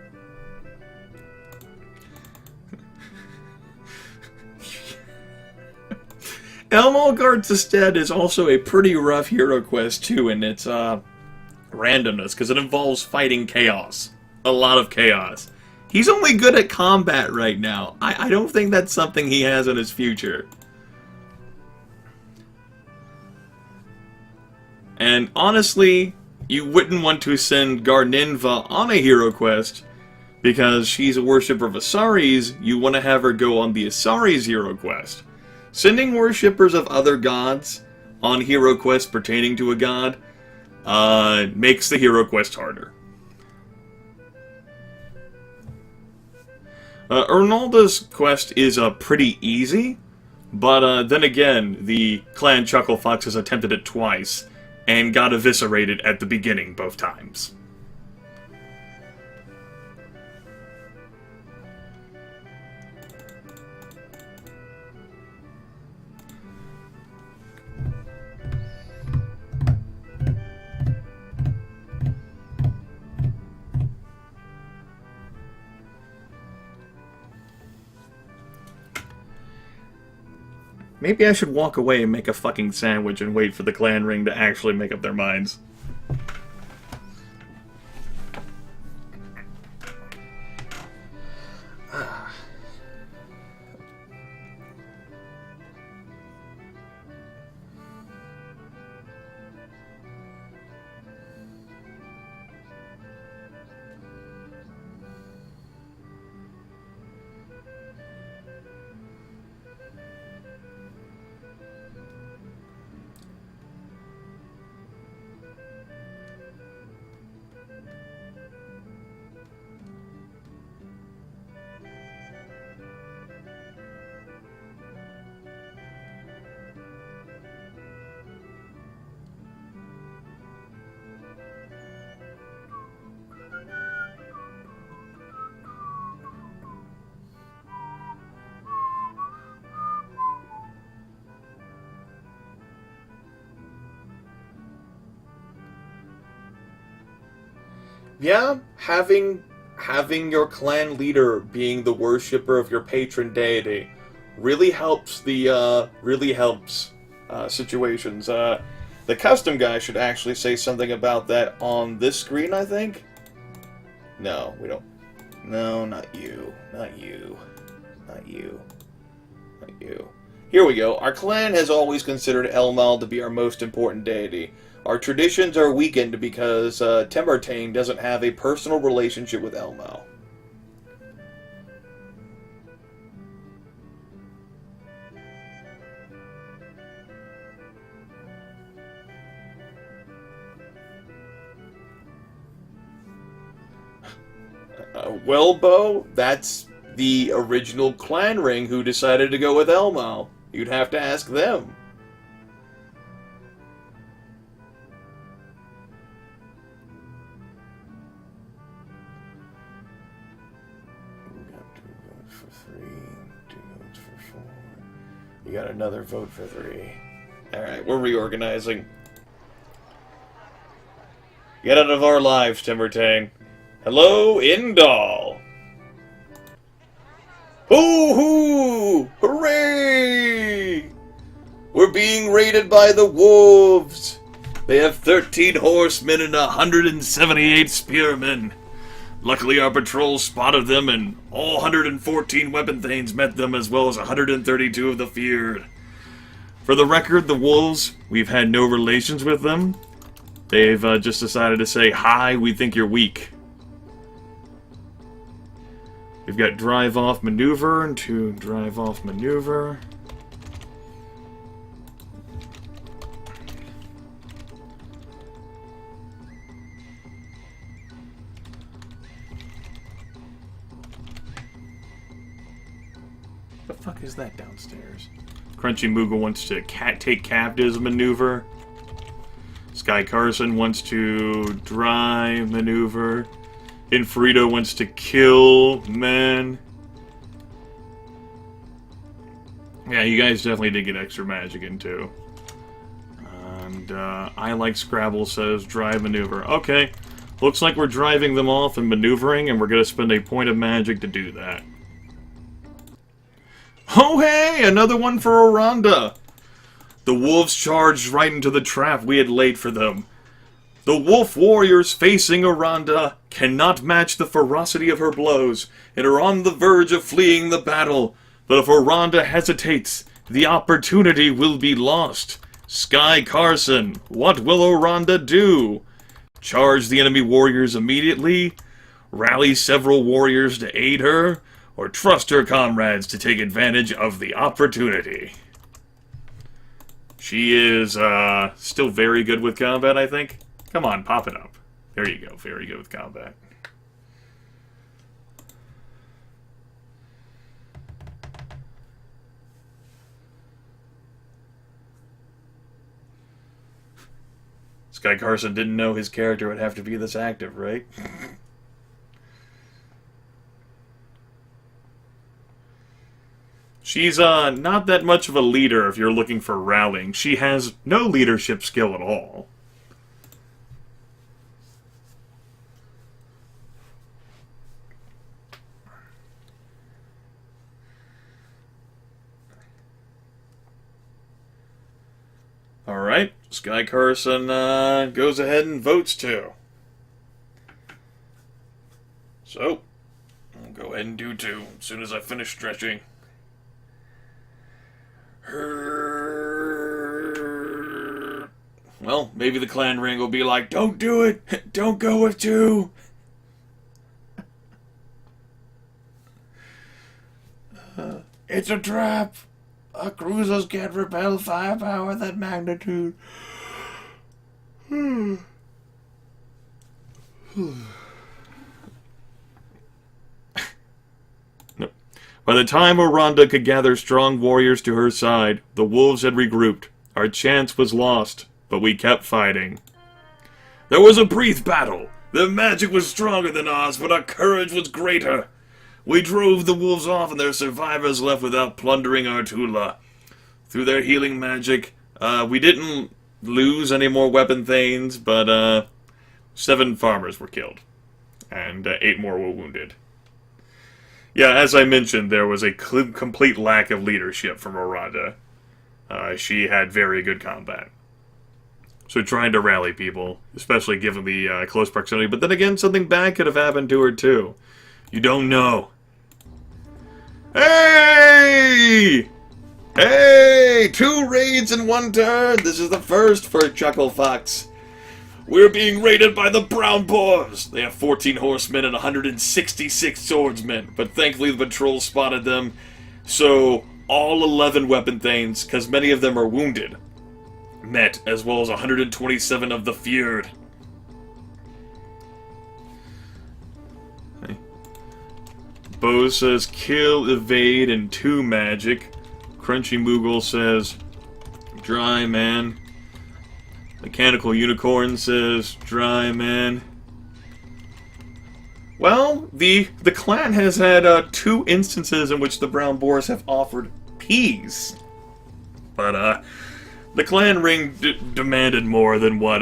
Elmal Guards the Stead is also a pretty rough hero quest too in its randomness, because it involves fighting chaos. A lot of chaos. He's only good at combat right now. I don't think that's something he has in his future. And honestly, you wouldn't want to send Garninva on a hero quest, because she's a worshipper of Asaris. You want to have her go on the Asaris hero quest. Sending worshippers of other gods on hero quests pertaining to a god makes the hero quest harder. Ernalda's quest is pretty easy, but then again, the clan Chucklefucks has attempted it twice, and got eviscerated at the beginning both times. Maybe I should walk away and make a fucking sandwich and wait for the clan ring to actually make up their minds. Yeah, having your clan leader being the worshipper of your patron deity really helps situations. The custom guy should actually say something about that on this screen, I think. No, we don't. No, not you. Not you. Not you. Not you. Here we go. Our clan has always considered Elmal to be our most important deity. Our traditions are weakened because Temertane doesn't have a personal relationship with Elmal. Well, Bo, that's the original clan ring who decided to go with Elmal. You'd have to ask them. You got another vote for 3. Alright, we're reorganizing. Get out of our lives, Temertane. Hello, Indal! Hoo-hoo! Hooray! We're being raided by the wolves! They have 13 horsemen and 178 spearmen. Luckily, our patrol spotted them, and all 114 weapon thanes met them, as well as 132 of the feared. For the record, the wolves, we've had no relations with them. They've just decided to say, "Hi, we think you're weak." We've got drive-off maneuver and 2 drive-off maneuver. The fuck is that downstairs? Crunchy Moogle wants to take captives maneuver. Sky Carson wants to drive maneuver. Infrito wants to kill men. Yeah, you guys definitely did get extra magic in too. And I Like Scrabble says drive maneuver. Okay, looks like we're driving them off and maneuvering, and we're going to spend a point of magic to do that. Oh hey, another one for Oranda! The wolves charged right into the trap we had laid for them. The wolf warriors facing Oranda cannot match the ferocity of her blows, and are on the verge of fleeing the battle. But if Oranda hesitates, the opportunity will be lost. Sky Carson, what will Oranda do? Charge the enemy warriors immediately? Rally several warriors to aid her? Or trust her comrades to take advantage of the opportunity? She is, still very good with combat, I think. Come on, pop it up. There you go, very good with combat. Sky Carson didn't know his character would have to be this active, right? She's not that much of a leader if you're looking for rallying. She has no leadership skill at all. Alright, Sky Carson goes ahead and votes too. So, I'll go ahead and do 2 as soon as I finish stretching. Well, maybe the clan ring will be like, don't do it! Don't go with 2! It's a trap! Our cruisers can't repel firepower of that magnitude. No. By the time Oranda could gather strong warriors to her side, the wolves had regrouped. Our chance was lost, but we kept fighting. There was a brief battle. Their magic was stronger than ours, but our courage was greater. We drove the wolves off, and their survivors left without plundering our Tula. Through their healing magic, we didn't lose any more weapon thanes, but 7 farmers were killed, and 8 more were wounded. Yeah, as I mentioned, there was a complete lack of leadership from Oranda. She had very good combat. So trying to rally people, especially given the close proximity. But then again, something bad could have happened to her too. You don't know. Hey! Hey! 2 raids in 1 turn! This is the first for Chucklefucks. We're being raided by the Brown Boars! They have 14 horsemen and 166 swordsmen, but thankfully the patrol spotted them, so all 11 weapon thanes, because many of them are wounded, met, as well as 127 of the feared. Okay. Bo says kill, evade, and 2 magic. Crunchy Moogle says dry, man. Mechanical Unicorn says dry, man. Well, the clan has had 2 instances in which the Brown Boars have offered peace. But the clan ring demanded more than what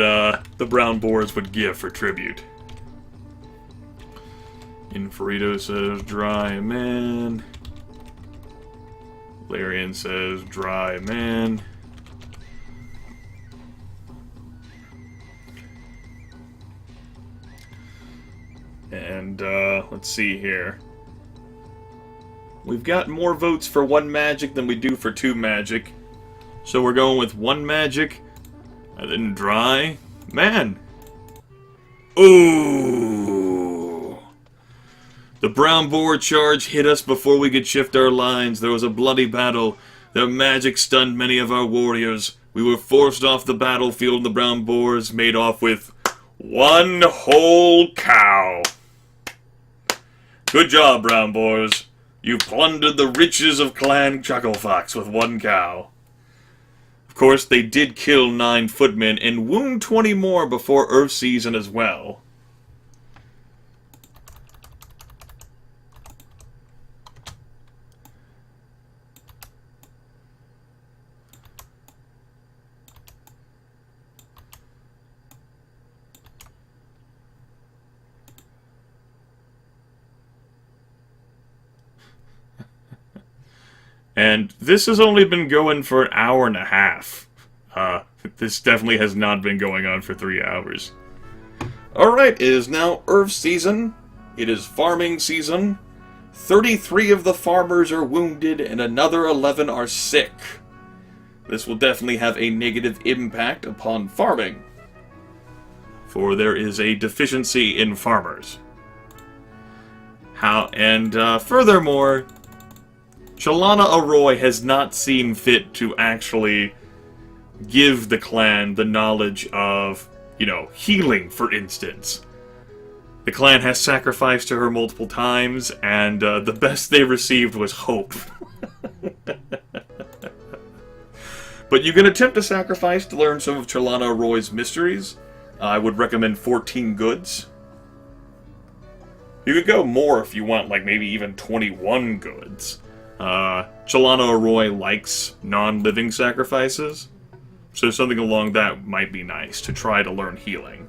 the Brown Boars would give for tribute. Inferito says dry, man. Larian says dry, man. And, let's see here. We've got more votes for 1 magic than we do for 2 magic. So we're going with 1 magic, and then dry. Man! Ooh! The Brown Boar charge hit us before we could shift our lines. There was a bloody battle. Their magic stunned many of our warriors. We were forced off the battlefield, and the Brown Boars made off with 1 whole cow. Good job, Brown Boars. You plundered the riches of Clan Chucklefucks with 1 cow. Of course, they did kill 9 footmen and wound 20 more before Earth season as well. And this has only been going for an hour and a half. This definitely has not been going on for 3 hours. Alright, it is now Earth season. It is farming season. 33 of the farmers are wounded and another 11 are sick. This will definitely have a negative impact upon farming, for there is a deficiency in farmers. Furthermore, Chalana Arroy has not seen fit to actually give the clan the knowledge of, healing, for instance. The clan has sacrificed to her multiple times, and the best they received was hope. But you can attempt a sacrifice to learn some of Chalana Arroy's mysteries. I would recommend 14 goods. You could go more if you want, like maybe even 21 goods. Chalana Arroy likes non-living sacrifices, so something along that might be nice to try to learn healing.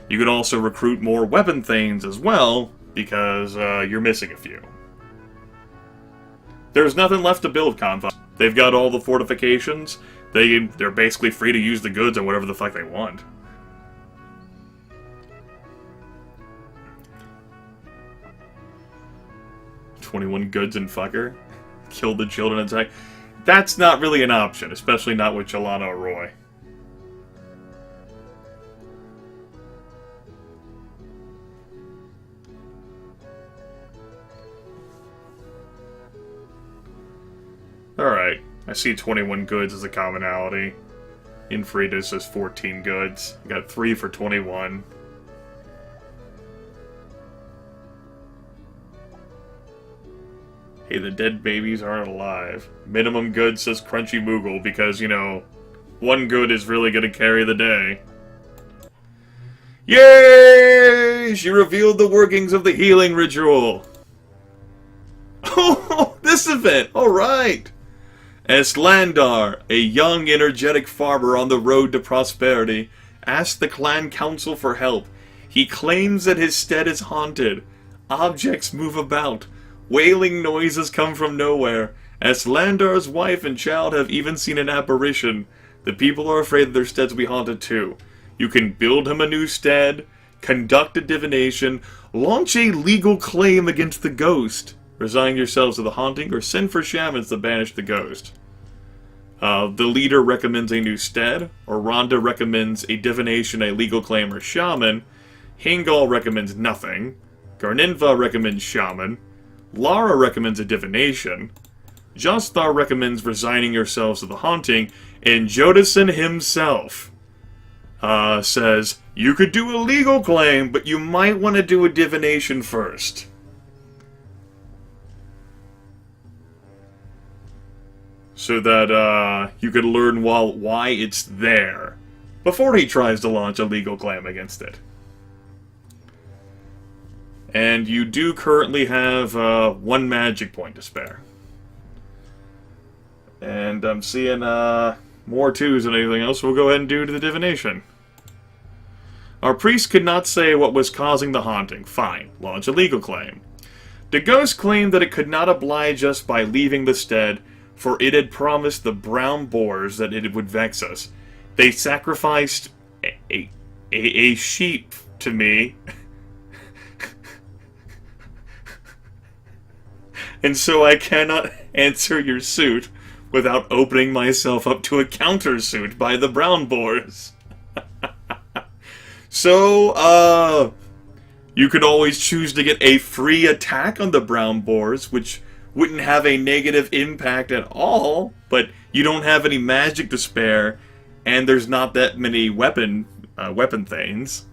You could also recruit more weapon thanes as well, because you're missing a few. There's nothing left to build, Confa. They've got all the fortifications. They're basically free to use the goods on whatever the fuck they want. "21 goods and fucker. Kill the children and attack." That's not really an option, especially not with Jelana or Roy. Alright, I see 21 goods as a commonality. Infrida says 14 goods. I got 3 for 21. Hey, the dead babies aren't alive. Minimum good says Crunchy Moogle because, you know, 1 good is really gonna carry the day. Yay! She revealed the workings of the healing ritual. Oh, this event! Alright! Eslandar, a young, energetic farmer on the road to prosperity, asked the clan council for help. He claims that his stead is haunted. Objects move about. Wailing noises come from nowhere. Eslandar's wife and child have even seen an apparition. The people are afraid that their steads will be haunted too. You can build him a new stead, conduct a divination, launch a legal claim against the ghost. Resign yourselves to the haunting, or send for shamans to banish the ghost. The leader recommends a new stead, or Rhonda recommends a divination, a legal claim, or shaman. Hingal recommends nothing. Garninva recommends shaman. Lara recommends a divination. Josthar recommends resigning yourselves to the haunting. And Jodison himself says, you could do a legal claim, but you might want to do a divination first. So that you could learn why it's there before he tries to launch a legal claim against it. And you do currently have 1 magic point to spare. And I'm seeing more 2s than anything else, so we'll go ahead and do the divination. Our priest could not say what was causing the haunting. Fine, launch a legal claim. The ghost claimed that it could not oblige us by leaving the stead, for it had promised the brown boars that it would vex us. They sacrificed a sheep to me, and so I cannot answer your suit without opening myself up to a countersuit by the brown boars. So, you could always choose to get a free attack on the brown boars, which wouldn't have a negative impact at all, but you don't have any magic to spare, and there's not that many weapon things.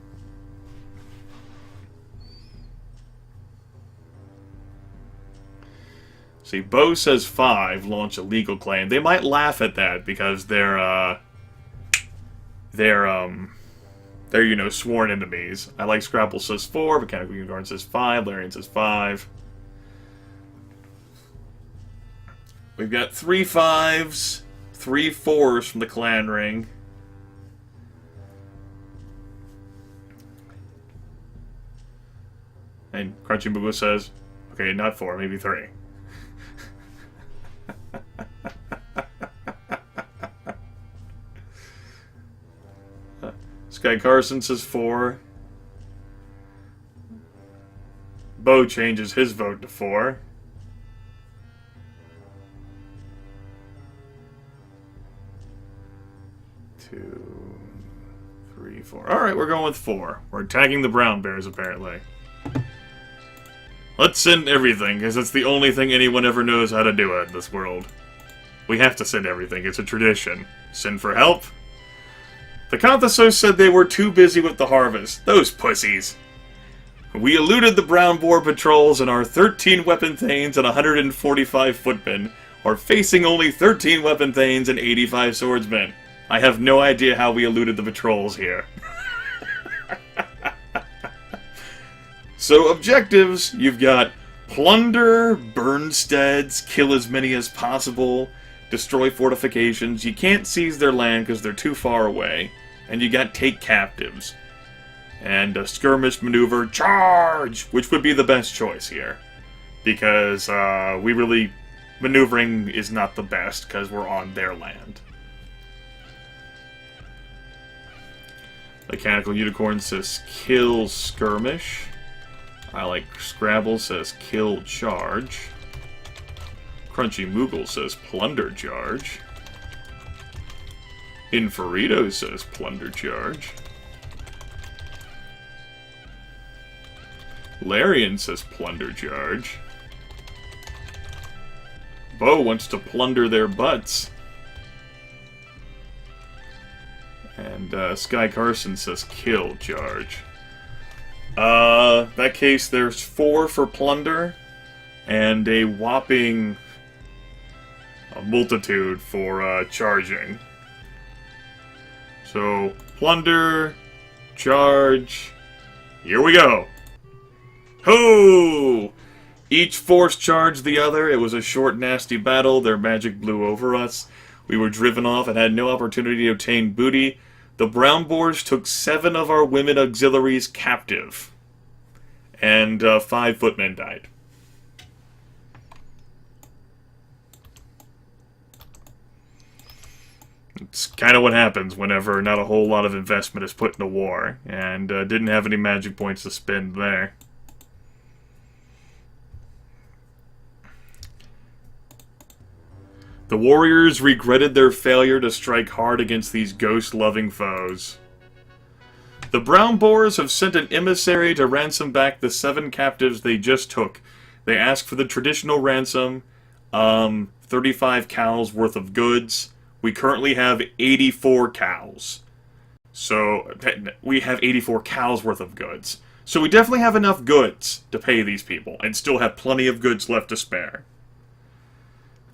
See, Bo says 5, launch a legal claim. They might laugh at that because they're you know, sworn enemies. I like Scrapple says 4, Mechanical Unicorn says 5, Larian says 5. We've got 3 5s, 3 4s from the clan ring. And Crunchy Moogle says, okay, not 4, maybe 3. Sky Carson says 4. Bo changes his vote to 4. Two, 3, 4. Alright, we're going with 4. We're attacking the brown bears, apparently. Let's send everything, because it's the only thing anyone ever knows how to do in this world. We have to send everything. It's a tradition. Send for help. The Kanthasos said they were too busy with the harvest. Those pussies. We eluded the brown boar patrols, and our 13 weapon thanes and 145 footmen are facing only 13 weapon thanes and 85 swordsmen. I have no idea how we eluded the patrols here. So, objectives, you've got plunder, burn steads, kill as many as possible, destroy fortifications. You can't seize their land because they're too far away. And you got take captives. And a skirmish maneuver, charge! Which would be the best choice here. Because, maneuvering is not the best because we're on their land. Mechanical Unicorn says kill skirmish. I like Scrabble says kill charge. Crunchy Moogle says plunder charge. Inferito says plunder charge. Larian says plunder charge. Bo wants to plunder their butts. And Sky Carson says kill charge. That case, there's 4 for plunder, and a whopping multitude for charging. So, plunder, charge, here we go! Ho! Each force charged the other. It was a short, nasty battle. Their magic blew over us. We were driven off and had no opportunity to obtain booty. The Brown Boars took 7 of our women auxiliaries captive. And 5 footmen died. It's kind of what happens whenever not a whole lot of investment is put into war. And didn't have any magic points to spend there. The warriors regretted their failure to strike hard against these ghost-loving foes. The Brown Boars have sent an emissary to ransom back the 7 captives they just took. They asked for the traditional ransom, 35 cows worth of goods. We currently have 84 cows. So, we have 84 cows worth of goods. So we definitely have enough goods to pay these people, and still have plenty of goods left to spare.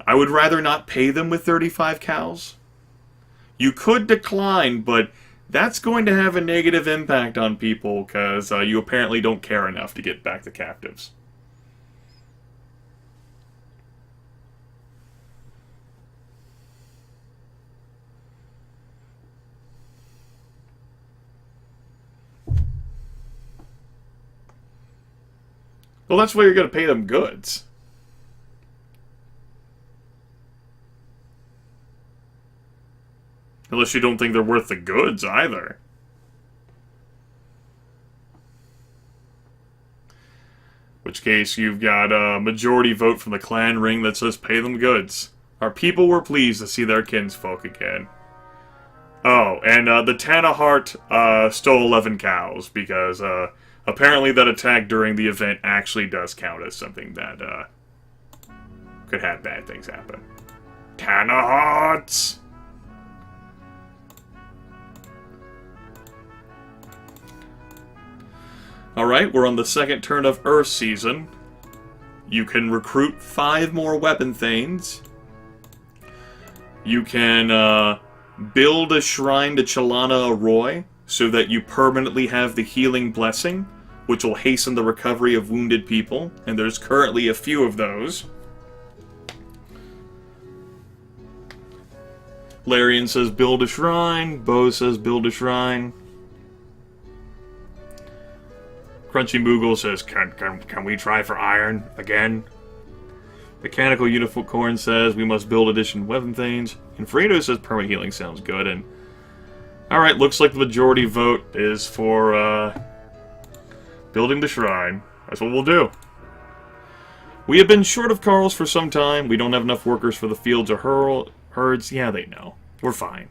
I would rather not pay them with 35 cows. You could decline, but that's going to have a negative impact on people, because you apparently don't care enough to get back the captives. Well, that's why you're going to pay them goods. Unless you don't think they're worth the goods, either. Which case, you've got a majority vote from the clan ring that says pay them goods. Our people were pleased to see their kinsfolk again. Oh, and the Tanahart stole 11 cows, because apparently that attack during the event actually does count as something that could have bad things happen. Tanaharts! Alright, we're on the second turn of Earth season. You can recruit 5 more weapon thanes. You can build a shrine to Chalana Arroy, so that you permanently have the healing blessing, which will hasten the recovery of wounded people, and there's currently a few of those. Larian says build a shrine, Bo says build a shrine. Crunchy Moogle says, can we try for iron again? Mechanical Unicorn says we must build additional weapon things. And Fredo says permanent healing sounds good. And alright, looks like the majority vote is for building the shrine. That's what we'll do. We have been short of Carls for some time. We don't have enough workers for the fields or herds. Yeah, they know. We're fine.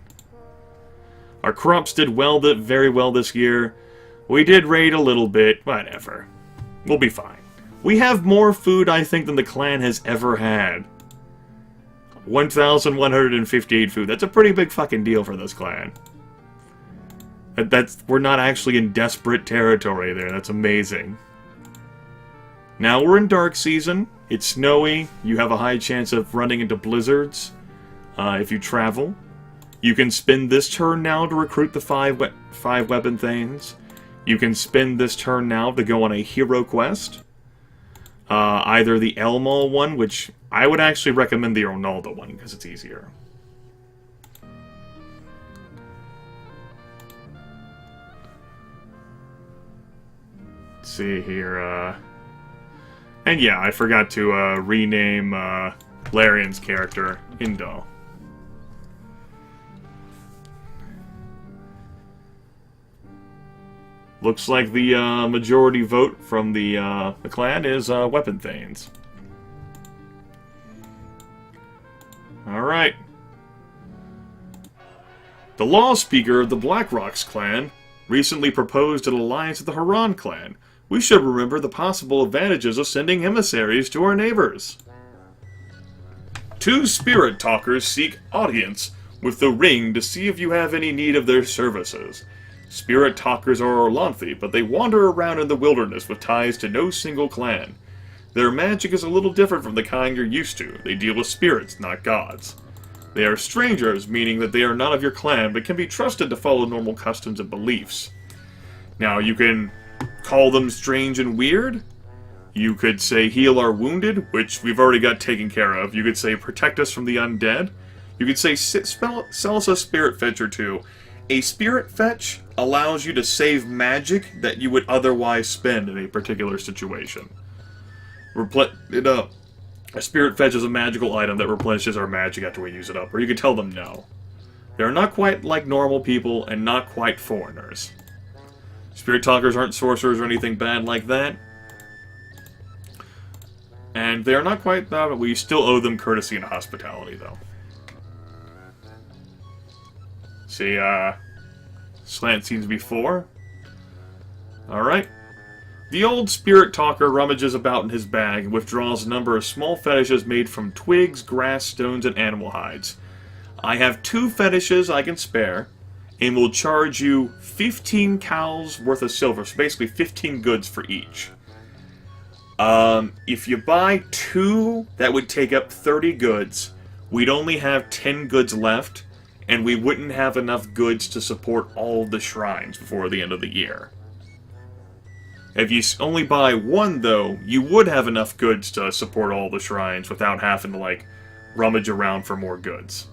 Our crops did very well this year. We did raid a little bit, whatever. We'll be fine. We have more food, I think, than the clan has ever had. 1,158 food. That's a pretty big fucking deal for this clan. We're not actually in desperate territory there. That's amazing. Now we're in dark season. It's snowy. You have a high chance of running into blizzards if you travel. You can spend this turn now to recruit the 5 weapon thanes. You can spend this turn now to go on a hero quest. Either the Elmal one, which I would actually recommend the Ronaldo one, because it's easier. Let's see here, and yeah, I forgot to rename Larian's character Indal. Looks like the majority vote from the clan is Weapon Thanes. Alright. The Law Speaker of the Blackrocks clan recently proposed an alliance with the Haran clan. We should remember the possible advantages of sending emissaries to our neighbors. 2 spirit talkers seek audience with the ring to see if you have any need of their services. Spirit talkers are Orlanthe, but they wander around in the wilderness with ties to no single clan. Their magic is a little different from the kind you're used to. They deal with spirits, not gods. They are strangers, meaning that they are not of your clan, but can be trusted to follow normal customs and beliefs. Now, you can call them strange and weird. You could say heal our wounded, which we've already got taken care of. You could say protect us from the undead. You could say sell us a spirit fetch or two. A spirit fetch allows you to save magic that you would otherwise spend in a particular situation. A spirit fetch is a magical item that replenishes our magic after we use it up, or you could tell them no. They are not quite like normal people and not quite foreigners. Spirit talkers aren't sorcerers or anything bad like that. And they are not quite that, but we still owe them courtesy and hospitality, though. See, slant seems to be 4. Alright. The old spirit talker rummages about in his bag and withdraws a number of small fetishes made from twigs, grass, stones, and animal hides. I have 2 fetishes I can spare, and will charge you 15 cows worth of silver, so basically 15 goods for each. If you buy 2, that would take up 30 goods. We'd only have 10 goods left, and we wouldn't have enough goods to support all of the shrines before the end of the year. If you only buy 1, though, you would have enough goods to support all the shrines without having to, like, rummage around for more goods.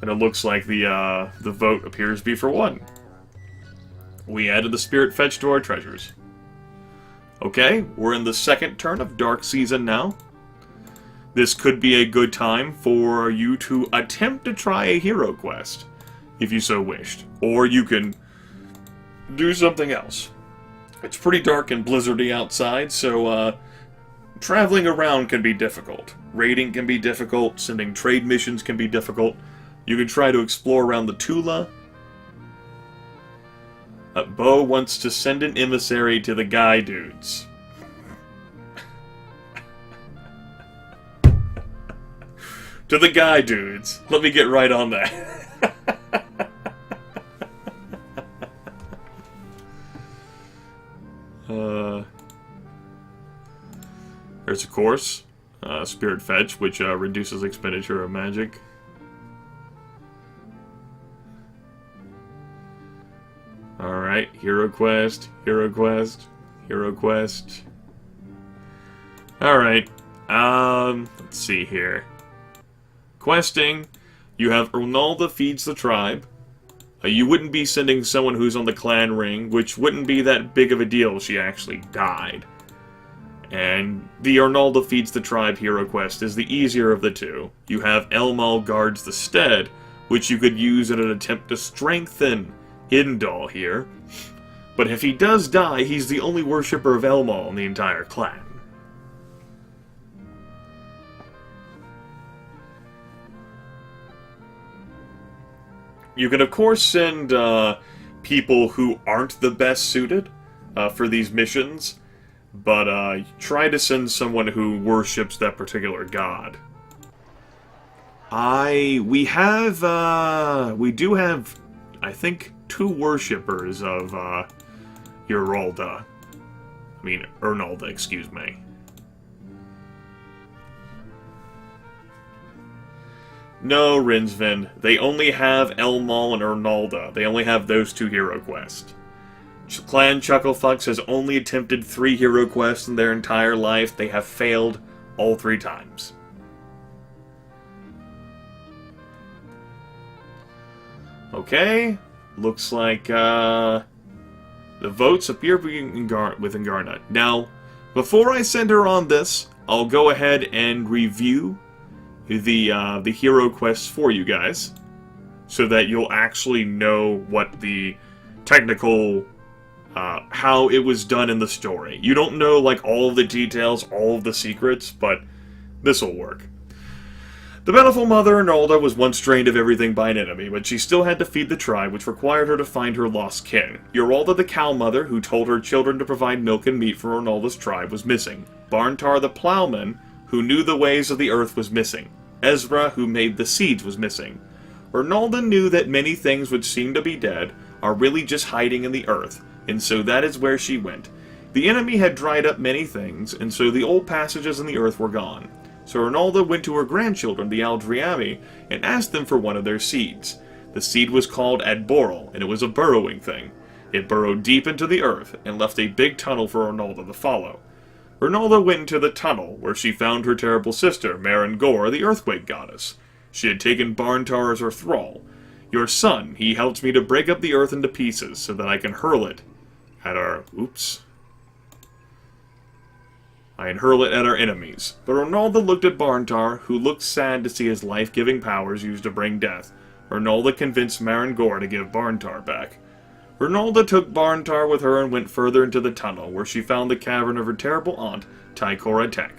And it looks like the vote appears to be for 1. We added the spirit fetch to our treasures. Okay, we're in the second turn of Dark Season now. This could be a good time for you to attempt to try a hero quest, if you so wished. Or you can do something else. It's pretty dark and blizzardy outside, so traveling around can be difficult. Raiding can be difficult, sending trade missions can be difficult. You can try to explore around the Tula. Bo wants to send an emissary to the guy dudes. To the guy dudes. Let me get right on that. There's a course, Spirit Fetch, which reduces expenditure of magic. Alright, Hero Quest, Hero Quest, Hero Quest. Alright, let's see here. Questing, you have Ronalda feeds the tribe. You wouldn't be sending someone who's on the clan ring, which wouldn't be that big of a deal if she actually died. And the Arnalda feeds the tribe hero quest is the easier of the 2. You have Elmal guards the stead, which you could use in an attempt to strengthen Hidendal here. But if he does die, he's the only worshipper of Elmal in the entire clan. You can, of course, send people who aren't the best suited for these missions, but try to send someone who worships that particular god. We do have, I think, 2 worshippers of Ernalda, excuse me. No, Rinsvin. They only have Elmal and Ernalda. They only have those 2 hero quests. Clan Chucklefucks has only attempted 3 hero quests in their entire life. They have failed all 3 times. Okay. Looks like the votes appear with Ingarna. Now, before I send her on this, I'll go ahead and review the hero quests for you guys, so that you'll actually know what the technical how it was done in the story. You don't know, like, all of the details, all of the secrets, but this'll work. The bountiful mother, Arnolda, was once drained of everything by an enemy, but she still had to feed the tribe, which required her to find her lost kin. Yoralda, the cow mother, who told her children to provide milk and meat for Arnolda's tribe, was missing. Barntar, the plowman, who knew the ways of the earth, was missing. Ezra, who made the seeds, was missing. Arnolda knew that many things which seem to be dead are really just hiding in the earth, and so that is where she went. The enemy had dried up many things, and so the old passages in the earth were gone. So Arnolda went to her grandchildren, the LGWI, and asked them for one of their seeds. The seed was called Adboral, and it was a burrowing thing. It burrowed deep into the earth, and left a big tunnel for Arnolda to follow. Arnolda went into the tunnel, where she found her terrible sister, Marangor, the earthquake goddess. She had taken Barntar as her thrall. Your son, he helped me to break up the earth into pieces, so that I can hurl it at our... I'd hurl it at our enemies. But Arnolda looked at Barntar, who looked sad to see his life-giving powers used to bring death. Arnolda convinced Marangor to give Barntar back. Arnolda took Barntar with her and went further into the tunnel, where she found the cavern of her terrible aunt, Tycora Tech.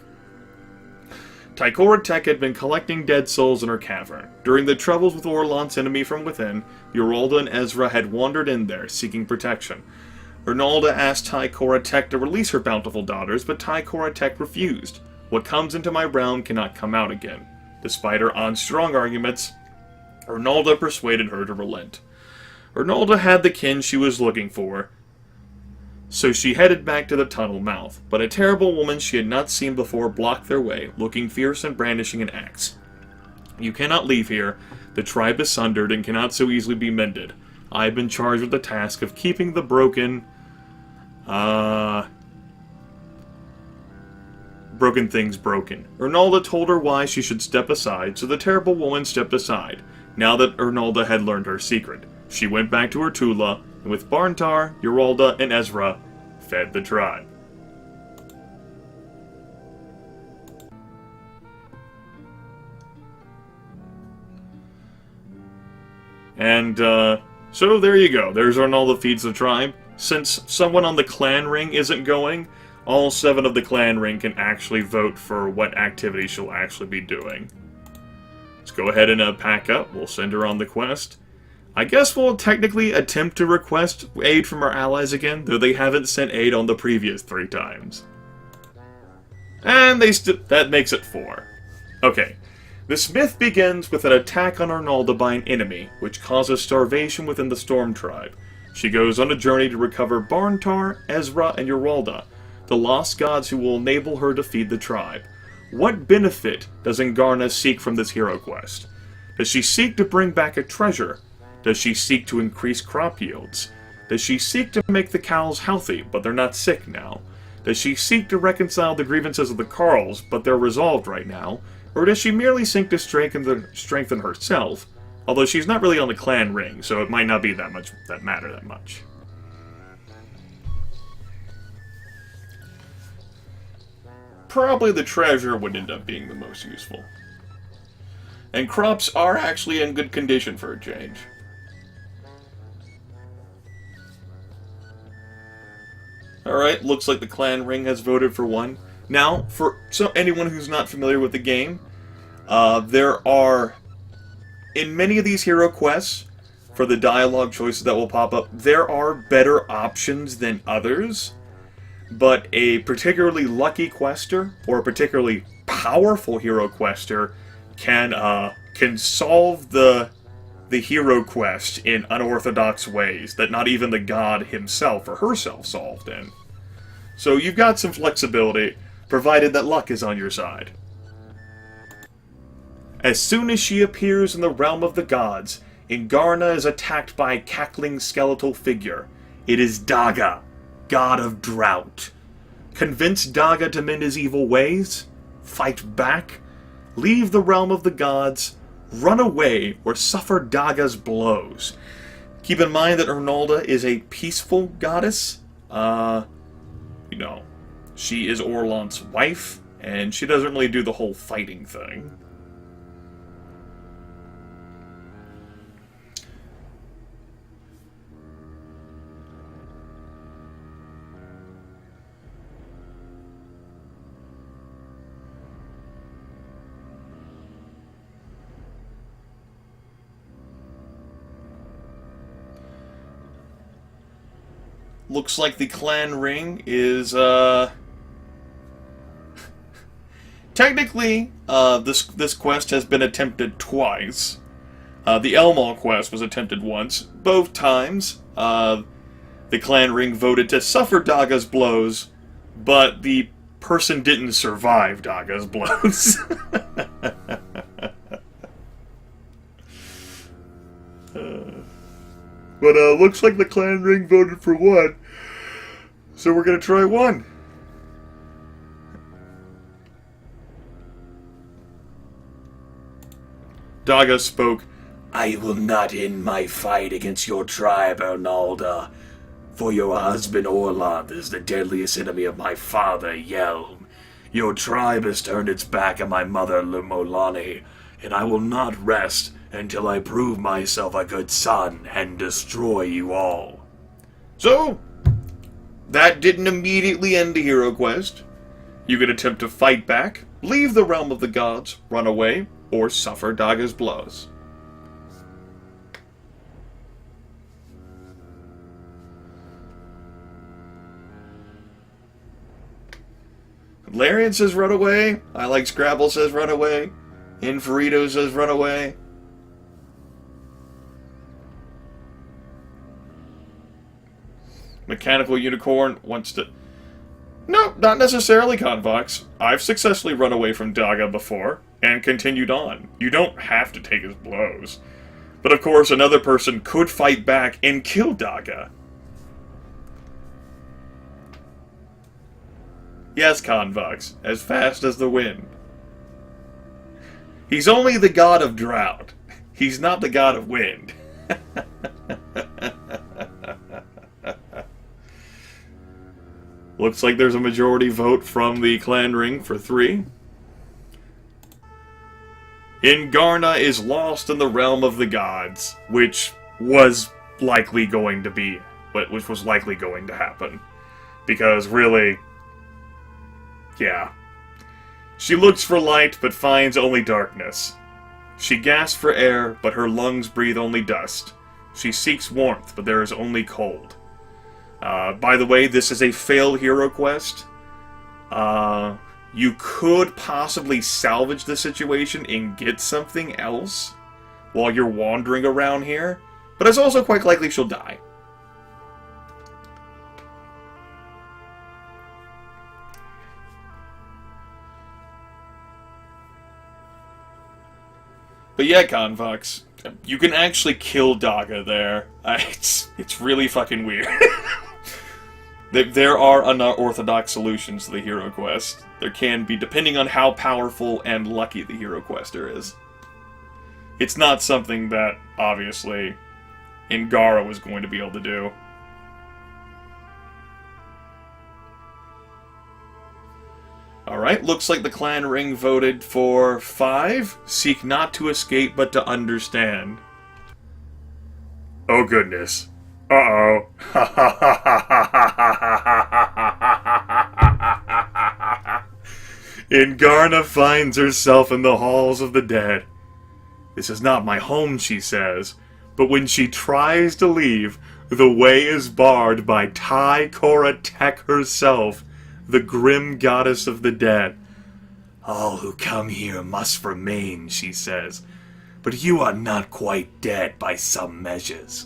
Tycora Tech had been collecting dead souls in her cavern. During the troubles with Orlant's enemy from within, Yoralda and Ezra had wandered in there, seeking protection. Arnolda asked Tycora Tech to release her bountiful daughters, but Tycora Tech refused. What comes into my realm cannot come out again. Despite her aunt's strong arguments, Arnolda persuaded her to relent. Arnolda had the kin she was looking for, so she headed back to the tunnel mouth, but a terrible woman she had not seen before blocked their way, looking fierce and brandishing an axe. You cannot leave here. The tribe is sundered and cannot so easily be mended. I have been charged with the task of keeping the broken things broken. Arnolda told her why she should step aside, so the terrible woman stepped aside, now that Arnolda had learned her secret. She went back to her Tula, and with Barntar, Yoralda, and Ezra, fed the tribe. And, so there you go. There's Arnolda feeds the tribe. Since someone on the clan ring isn't going, all 7 of the clan ring can actually vote for what activity she'll actually be doing. Let's go ahead and pack up. We'll send her on the quest. I guess we'll technically attempt to request aid from our allies again, though they haven't sent aid on the previous 3 times. And that makes it 4. Okay. The Smith begins with an attack on Arnolda by an enemy, which causes starvation within the Storm Tribe. She goes on a journey to recover Barntar, Ezra, and Yoralda, the lost gods who will enable her to feed the tribe. What benefit does Ingarna seek from this hero quest? Does she seek to bring back a treasure? Does she seek to increase crop yields? Does she seek to make the cows healthy, but they're not sick now? Does she seek to reconcile the grievances of the Carls, but they're resolved right now? Or does she merely seek to strengthen herself? Although she's not really on the clan ring, so it might not be that much. Probably the treasure would end up being the most useful. And crops are actually in good condition for a change. Alright, looks like the clan ring has voted for one. Now, for anyone who's not familiar with the game, there are, in many of these hero quests, for the dialogue choices that will pop up, there are better options than others, but a particularly lucky quester, or a particularly powerful hero quester, can solve the hero quest in unorthodox ways that not even the god himself or herself solved in. So you've got some flexibility, provided that luck is on your side. As soon as she appears in the realm of the gods, Ingarna is attacked by a cackling skeletal figure. It is Daga, god of drought. Convince Daga to mend his evil ways? Fight back? Leave the realm of the gods? Run away or suffer Daga's blows? Keep in mind that Arnolda is a peaceful goddess. She is Orlant's wife, and she doesn't really do the whole fighting thing. looks like the clan ring is, technically, this quest has been attempted twice. The Elmall quest was attempted once. Both times, the clan ring voted to suffer Daga's blows, but the person didn't survive Daga's blows. But looks like the clan ring voted for 1, so we're gonna try 1. Daga spoke. I will not end my fight against your tribe, Ernalda, for your husband Orlando is the deadliest enemy of my father, Yelm. Your tribe has turned its back on my mother, Lumolani, and I will not rest until I prove myself a good son and destroy you all. So, that didn't immediately end the hero quest. You could attempt to fight back, leave the realm of the gods, run away, or suffer Daga's blows. Larian says run away. I Like Scrabble says run away. Inferito says run away. Mechanical Unicorn wants to... No, not necessarily, Convox. I've successfully run away from Daga before, and continued on. You don't have to take his blows. But of course, another person could fight back and kill Daga. Yes, Convox, as fast as the wind. He's only the god of drought. He's not the god of wind. Looks like there's a majority vote from the clan ring for 3. Ingarna is lost in the realm of the gods, which was likely going to happen. Because really, yeah. She looks for light, but finds only darkness. She gasps for air, but her lungs breathe only dust. She seeks warmth, but there is only cold. By the way, this is a failed hero quest. You could possibly salvage the situation and get something else while you're wandering around here, but it's also quite likely she'll die. But yeah, Convox, you can actually kill Daga there. It's really fucking weird. There are unorthodox solutions to the hero quest. There can be, depending on how powerful and lucky the hero quester is. It's not something that, obviously, Ingara was going to be able to do. Alright, looks like the clan ring voted for 5. Seek not to escape, but to understand. Oh goodness. Uh-oh. Ingarna finds herself in the halls of the dead. This is not my home, she says, but when she tries to leave, the way is barred by Tai Cora Tech herself, the grim goddess of the dead. All who come here must remain, she says, but you are not quite dead by some measures.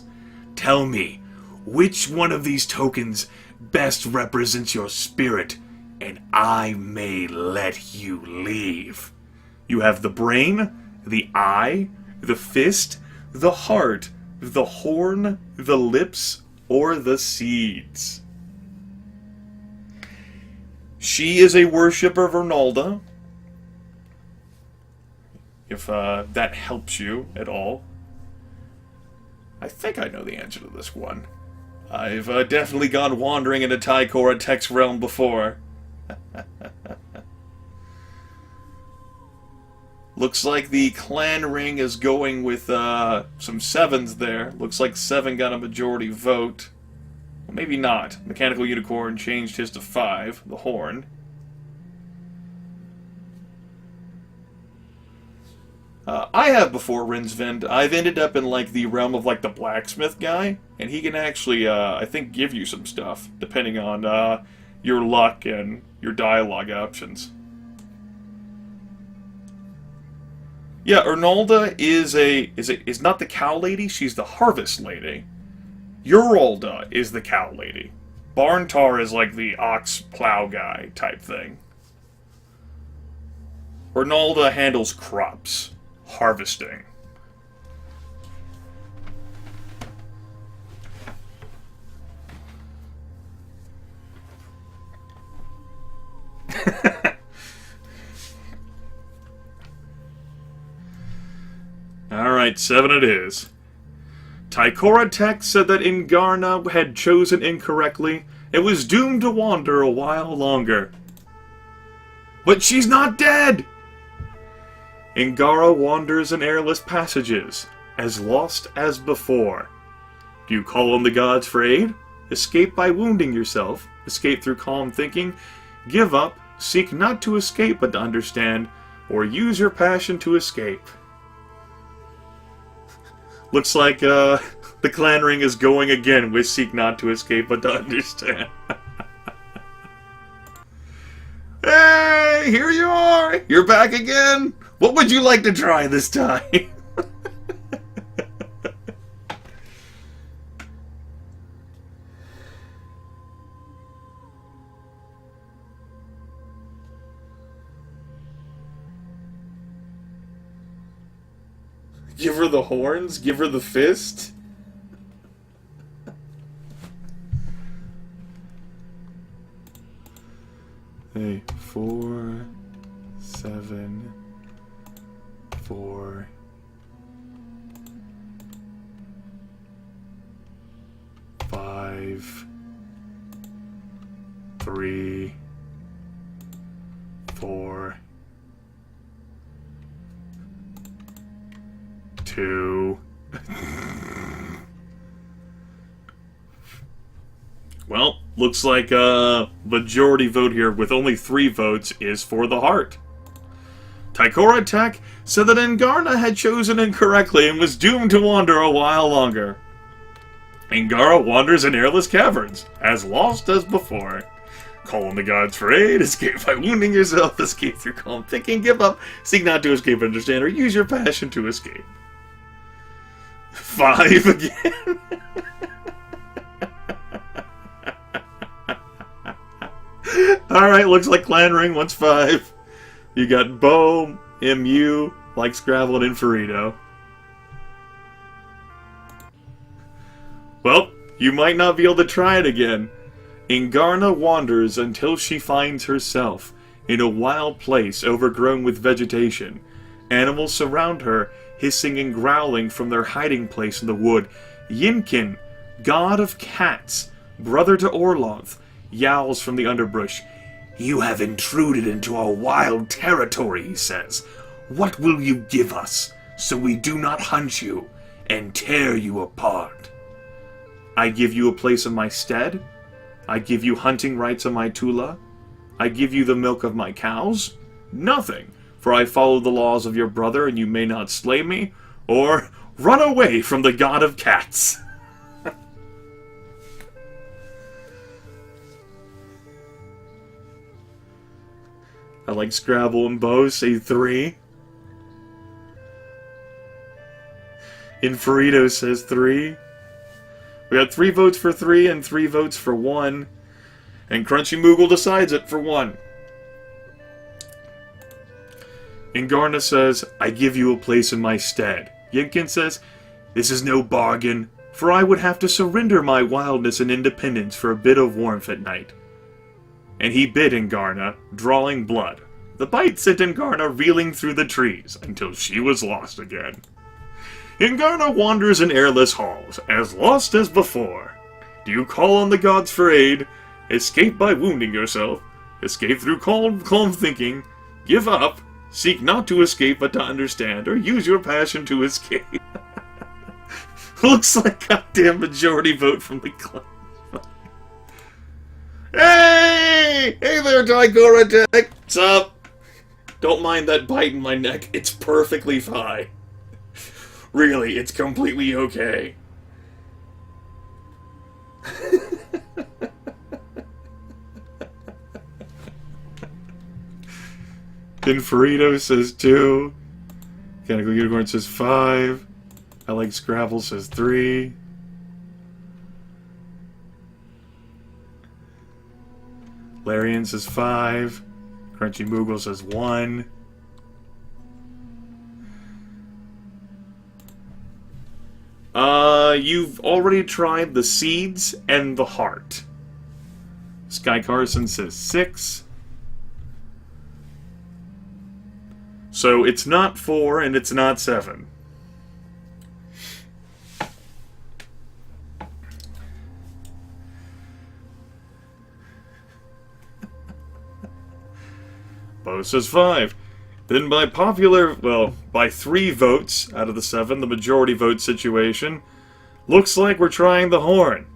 Tell me, which one of these tokens best represents your spirit, and I may let you leave. You have the brain, the eye, the fist, the heart, the horn, the lips, or the seeds. She is a worshipper of Ernalda, if that helps you at all. I think I know the answer to this one. I've definitely gone wandering into Tai Cora Tech's realm before. Looks like the clan ring is going with some 7s there. Looks like 7 got a majority vote. Well, maybe not. Mechanical Unicorn changed his to 5, the horn. I have before, Rinsvend. I've ended up in, like, the realm of, like, the blacksmith guy, and he can actually, I think, give you some stuff, depending on, your luck and your dialogue options. Yeah, Ernalda is not the cow lady, she's the harvest lady. Uralda is the cow lady. Barntar is like the ox plow guy type thing. Ernalda handles crops, harvesting. Alright, 7 it is. Tykoratek said that Ingarna had chosen incorrectly and was doomed to wander a while longer. But she's not dead! Ingara wanders in airless passages, as lost as before. Do you call on the gods for aid? Escape by wounding yourself, escape through calm thinking, give up, seek not to escape but to understand, or use your passion to escape. Looks like, the clan ring is going again with seek not to escape but to understand. Hey, here you are! You're back again! What would you like to try this time? Give her the horns? Give her the fist? Hey, 4, 7, 4, 5, 3, 4, 2. Well, looks like a majority vote here with only 3 votes is for the heart. Tykoratek said that Ingarna had chosen incorrectly and was doomed to wander a while longer. Ingara wanders in airless caverns, as lost as before. Call on the gods for aid, escape by wounding yourself, escape through calm thinking, give up, seek not to escape, understand, or use your passion to escape. 5 again. Alright, looks like Clan Ring wants 5. You got Bo, MU, like Scrabble, and Inferito. Well, you might not be able to try it again. Ingarna wanders until she finds herself in a wild place overgrown with vegetation. Animals surround her, hissing and growling from their hiding place in the wood. Yinkin, god of cats, brother to Orloth, yowls from the underbrush. You have intruded into our wild territory, he says. What will you give us, so we do not hunt you and tear you apart? I give you a place in my stead. I give you hunting rights on my Tula. I give you the milk of my cows. Nothing, for I follow the laws of your brother, and you may not slay me, or run away from the god of cats. I like Scrabble and Bo, say 3. Inferito says 3. We got 3 votes for 3 and 3 votes for 1. And Crunchy Moogle decides it for 1. Ingarna says, I give you a place in my stead. Yinkin says, this is no bargain, for I would have to surrender my wildness and independence for a bit of warmth at night. And he bit Ingarna, drawing blood. The bite sent Ingarna reeling through the trees until she was lost again. Ingarna wanders in airless halls, as lost as before. Do you call on the gods for aid? Escape by wounding yourself. Escape through calm thinking. Give up. Seek not to escape but to understand, or use your passion to escape. Looks like goddamn majority vote from the clan. Hey! Hey there, Tykoratek! What's up? Don't mind that bite in my neck. It's perfectly fine. Really, it's completely okay. Inferito says 2. Mechanical Unicorn says 5. I Like Scrabble says 3. Larian says 5. Crunchy Moogle says 1. You've already tried the seeds and the heart. Sky Carson says 6. So it's not 4 and it's not 7. Bo says 5. Then by by 3 votes out of the 7, the majority vote situation, looks like we're trying the horn.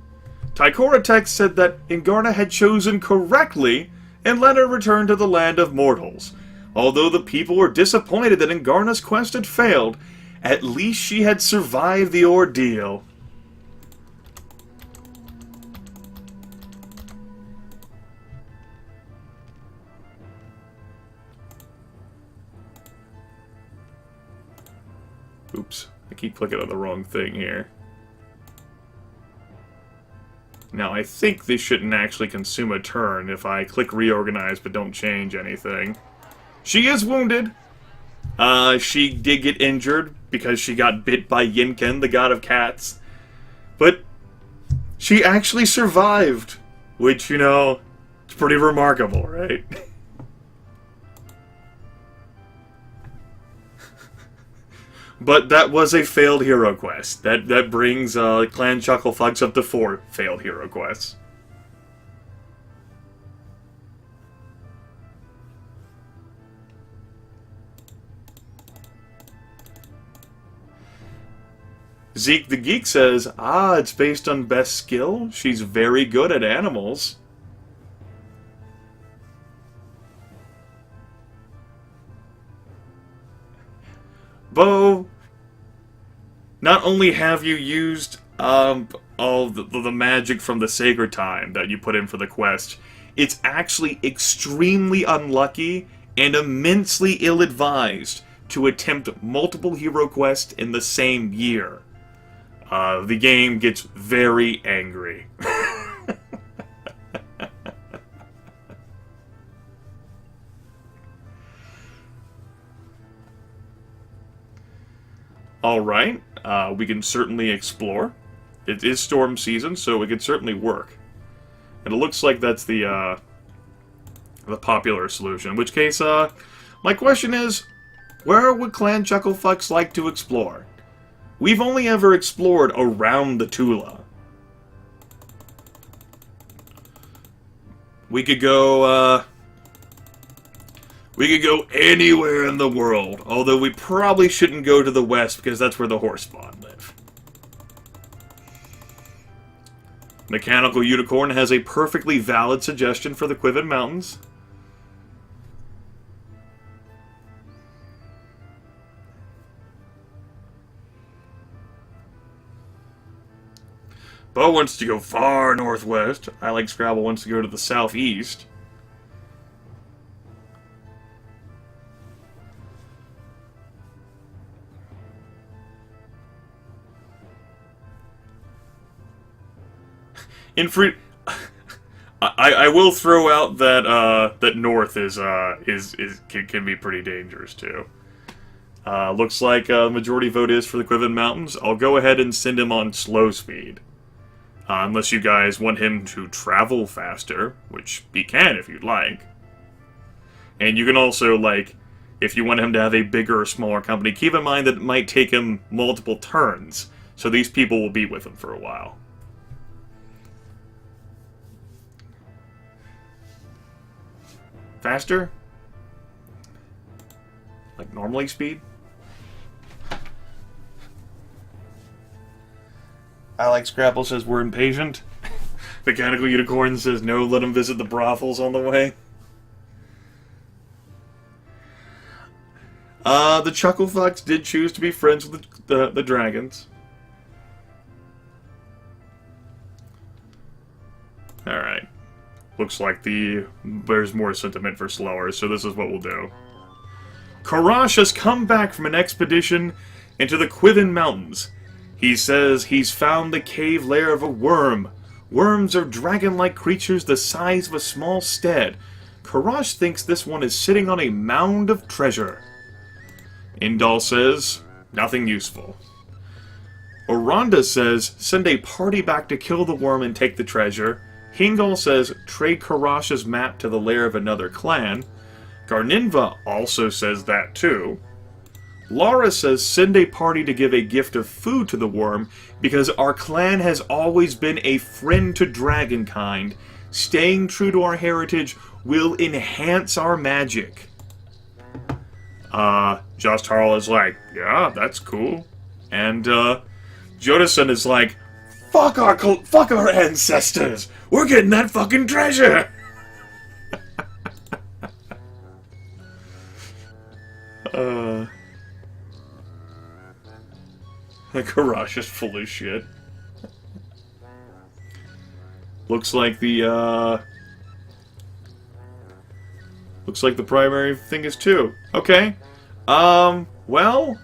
Tycora Tech said that Ingarna had chosen correctly and let her return to the land of mortals. Although the people were disappointed that Ingarna's quest had failed, at least she had survived the ordeal. Oops, I keep clicking on the wrong thing here. Now, I think this shouldn't actually consume a turn if I click reorganize but don't change anything. She is wounded. She did get injured because she got bit by Yinken, the god of cats. But she actually survived, which, you know, it's pretty remarkable, right? But that was a failed hero quest. That brings Clan Chucklefucks up to 4 failed hero quests. Zeke the Geek says, it's based on best skill. She's very good at animals. Bo, not only have you used all the magic from the Sacred Time that you put in for the quest, it's actually extremely unlucky and immensely ill-advised to attempt multiple hero quests in the same year. The game gets very angry. Alright, we can certainly explore. It is storm season, so it can certainly work. And it looks like that's the popular solution. In which case, my question is, where would Clan Chucklefucks like to explore? We've only ever explored around the Tula. We could go anywhere in the world, although we probably shouldn't go to the west because that's where the horse spawn live. Mechanical Unicorn has a perfectly valid suggestion for the Quiven Mountains. Bo wants to go far northwest. I Like Scrabble wants to go to the southeast. I will throw out that that north can be pretty dangerous too. Looks like majority vote is for the Quiven Mountains. I'll go ahead and send him on slow speed. Unless you guys want him to travel faster, which he can if you'd like. And you can also, like, if you want him to have a bigger or smaller company, keep in mind that it might take him multiple turns. So these people will be with him for a while. Faster? Like normally speed? I Like Scrabble says we're impatient. Mechanical Unicorn says no, let him visit the brothels on the way. The Chucklefucks did choose to be friends with the dragons. Alright. Looks like there's more sentiment for slower, so this is what we'll do. Karash has come back from an expedition into the Quithen Mountains. He says he's found the cave lair of a worm. Worms are dragon-like creatures the size of a small stead. Karash thinks this one is sitting on a mound of treasure. Indal says, nothing useful. Oranda says, send a party back to kill the worm and take the treasure. Hingal says, trade Karash's map to the lair of another clan. Garninva also says that too. Laura says, send a party to give a gift of food to the worm because our clan has always been a friend to dragonkind. Staying true to our heritage will enhance our magic. Just Harl is like, yeah, that's cool. And, Jodison is like, fuck our ancestors! We're getting that fucking treasure! Karash is full of shit. Looks like the primary thing is 2. Okay. Well,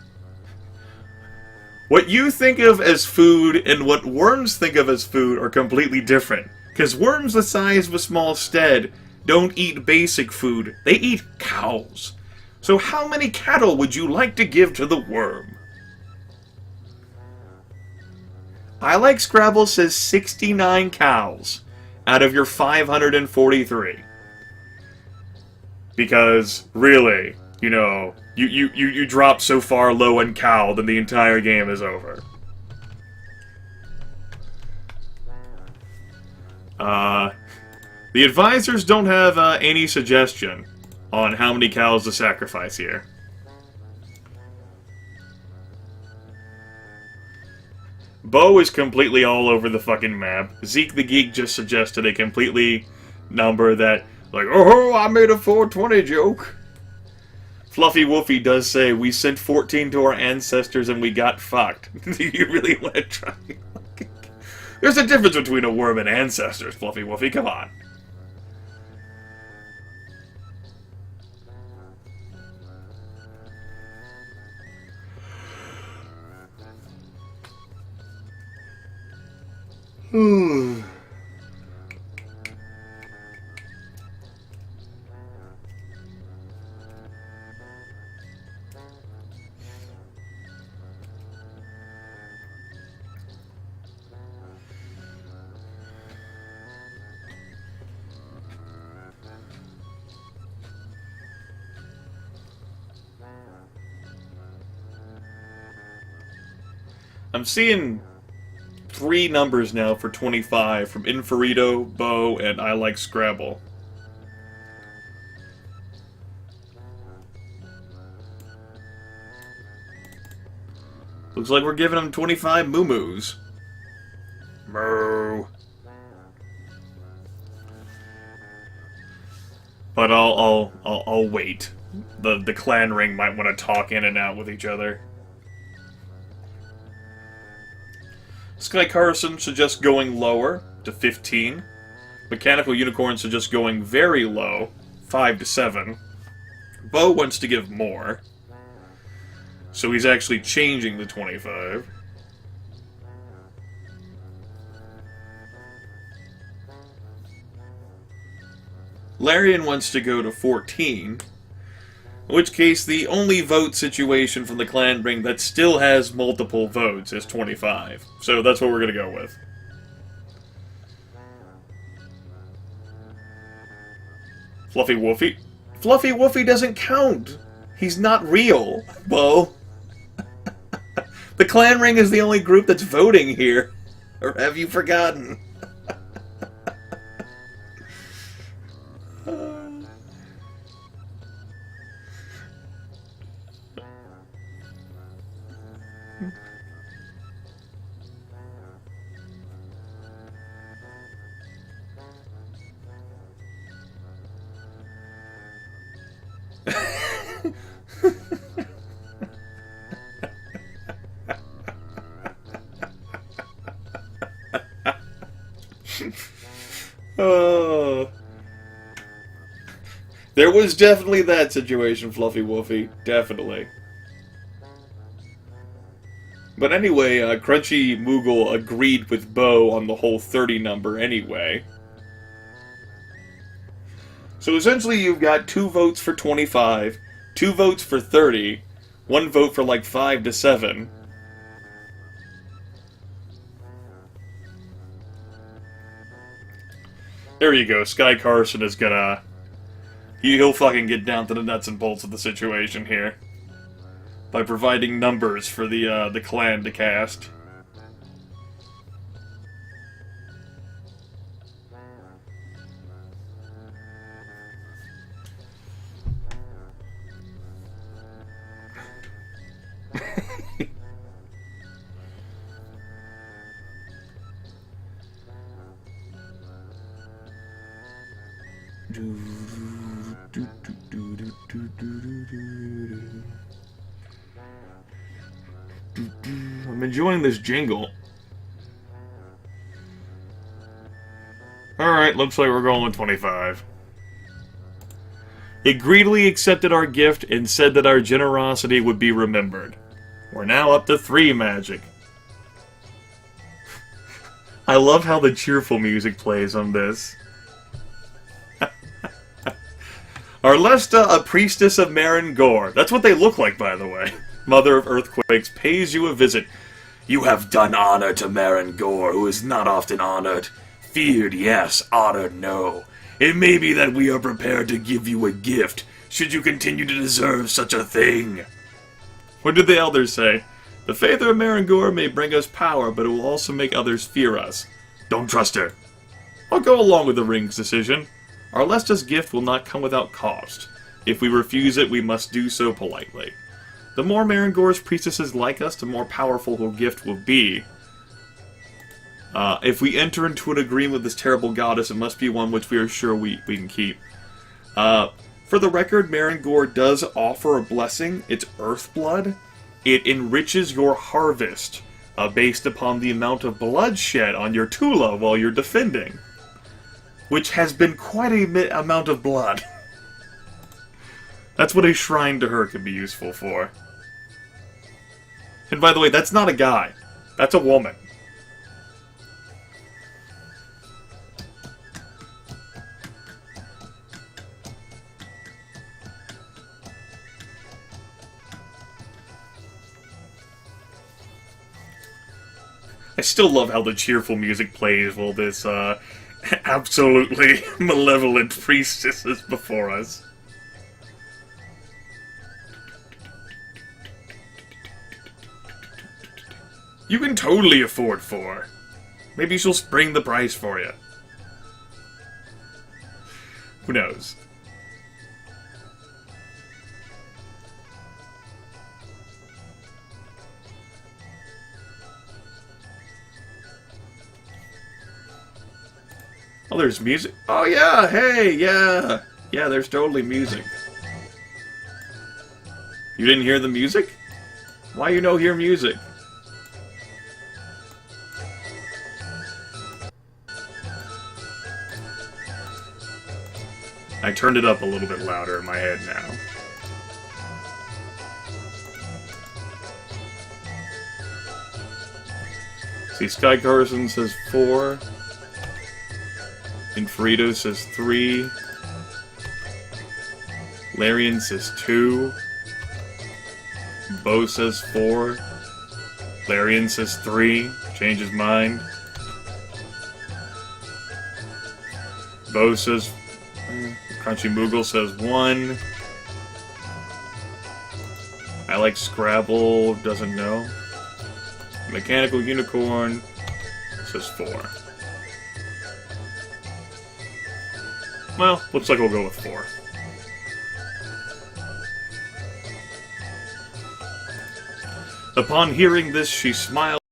what you think of as food and what worms think of as food are completely different. Because worms the size of a small stead don't eat basic food. They eat cows. So how many cattle would you like to give to the worm? I Like Scrabble says 69 cows out of your 543. Because, really, you know, you drop so far low in cow, then the entire game is over. The advisors don't have any suggestion on how many cows to sacrifice here. Bo is completely all over the fucking map. Zeke the Geek just suggested a completely number that, like, oh, I made a 420 joke. Fluffy Wolfie does say, we sent 14 to our ancestors and we got fucked. Do you really want to try? There's a difference between a worm and ancestors, Fluffy Wolfie, come on. I'm seeing 3 numbers now for 25 from Inferito, Bo, and I Like Scrabble. Looks like we're giving them 25 moo-moos. Moo. But I'll wait. The clan ring might want to talk in and out with each other. Sky Carson suggests going lower, to 15. Mechanical Unicorn suggests going very low, 5 to 7. Bo wants to give more. So he's actually changing the 25. Larian wants to go to 14. In which case, the only vote situation from the clan ring that still has multiple votes is 25. So that's what we're going to go with. Fluffy Wolfie? Fluffy Wolfie doesn't count! He's not real, Bo. The clan ring is the only group that's voting here. Or have you forgotten? There was definitely that situation, Fluffy Woofy. Definitely. But anyway, Crunchy Moogle agreed with Bo on the whole 30 number anyway. So essentially you've got 2 votes for 25, 2 votes for 30, 1 vote for like 5 to 7. There you go, Sky Carson is gonna... He'll fucking get down to the nuts and bolts of the situation here. By providing numbers for the clan to cast. I'm enjoying this jingle. Alright, looks like we're going with 25. It greedily accepted our gift and said that our generosity would be remembered. We're now up to 3 magic. I love how the cheerful music plays on this. Arlesta, a priestess of Marin Gore. That's what they look like, by the way. Mother of Earthquakes, pays you a visit. You have done honor to Marin Gore, who is not often honored. Feared, yes. Honored, no. It may be that we are prepared to give you a gift, should you continue to deserve such a thing. What did the elders say? The faith of Marin Gore may bring us power, but it will also make others fear us. Don't trust her. I'll go along with the ring's decision. Arlesta's gift will not come without cost. If we refuse it, we must do so politely. The more Marin Gore's priestesses like us, the more powerful her gift will be. If we enter into an agreement with this terrible goddess, it must be one which we are sure we can keep. For the record, Marin Gore does offer a blessing. It's Earth Blood. It enriches your harvest based upon the amount of blood shed on your Tula while you're defending. Which has been quite a amount of blood. That's what a shrine to her could be useful for. And by the way, that's not a guy. That's a woman. I still love how the cheerful music plays while this, absolutely malevolent priestess is before us. You can totally afford 4. Maybe she'll spring the price for you. Who knows? Oh, there's music. Oh, yeah, hey, yeah. Yeah, there's totally music. You didn't hear the music? Why you no hear music? I turned it up a little bit louder in my head now. See, Sky Carson says 4. Infrito says 3. Larian says 2. Bo says 4. Larian says 3. Change his mind. Bo says... Crunchy Moogle says 1. I like Scrabble, doesn't know. Mechanical Unicorn says 4. Well, looks like we'll go with 4. Upon hearing this, she smiled.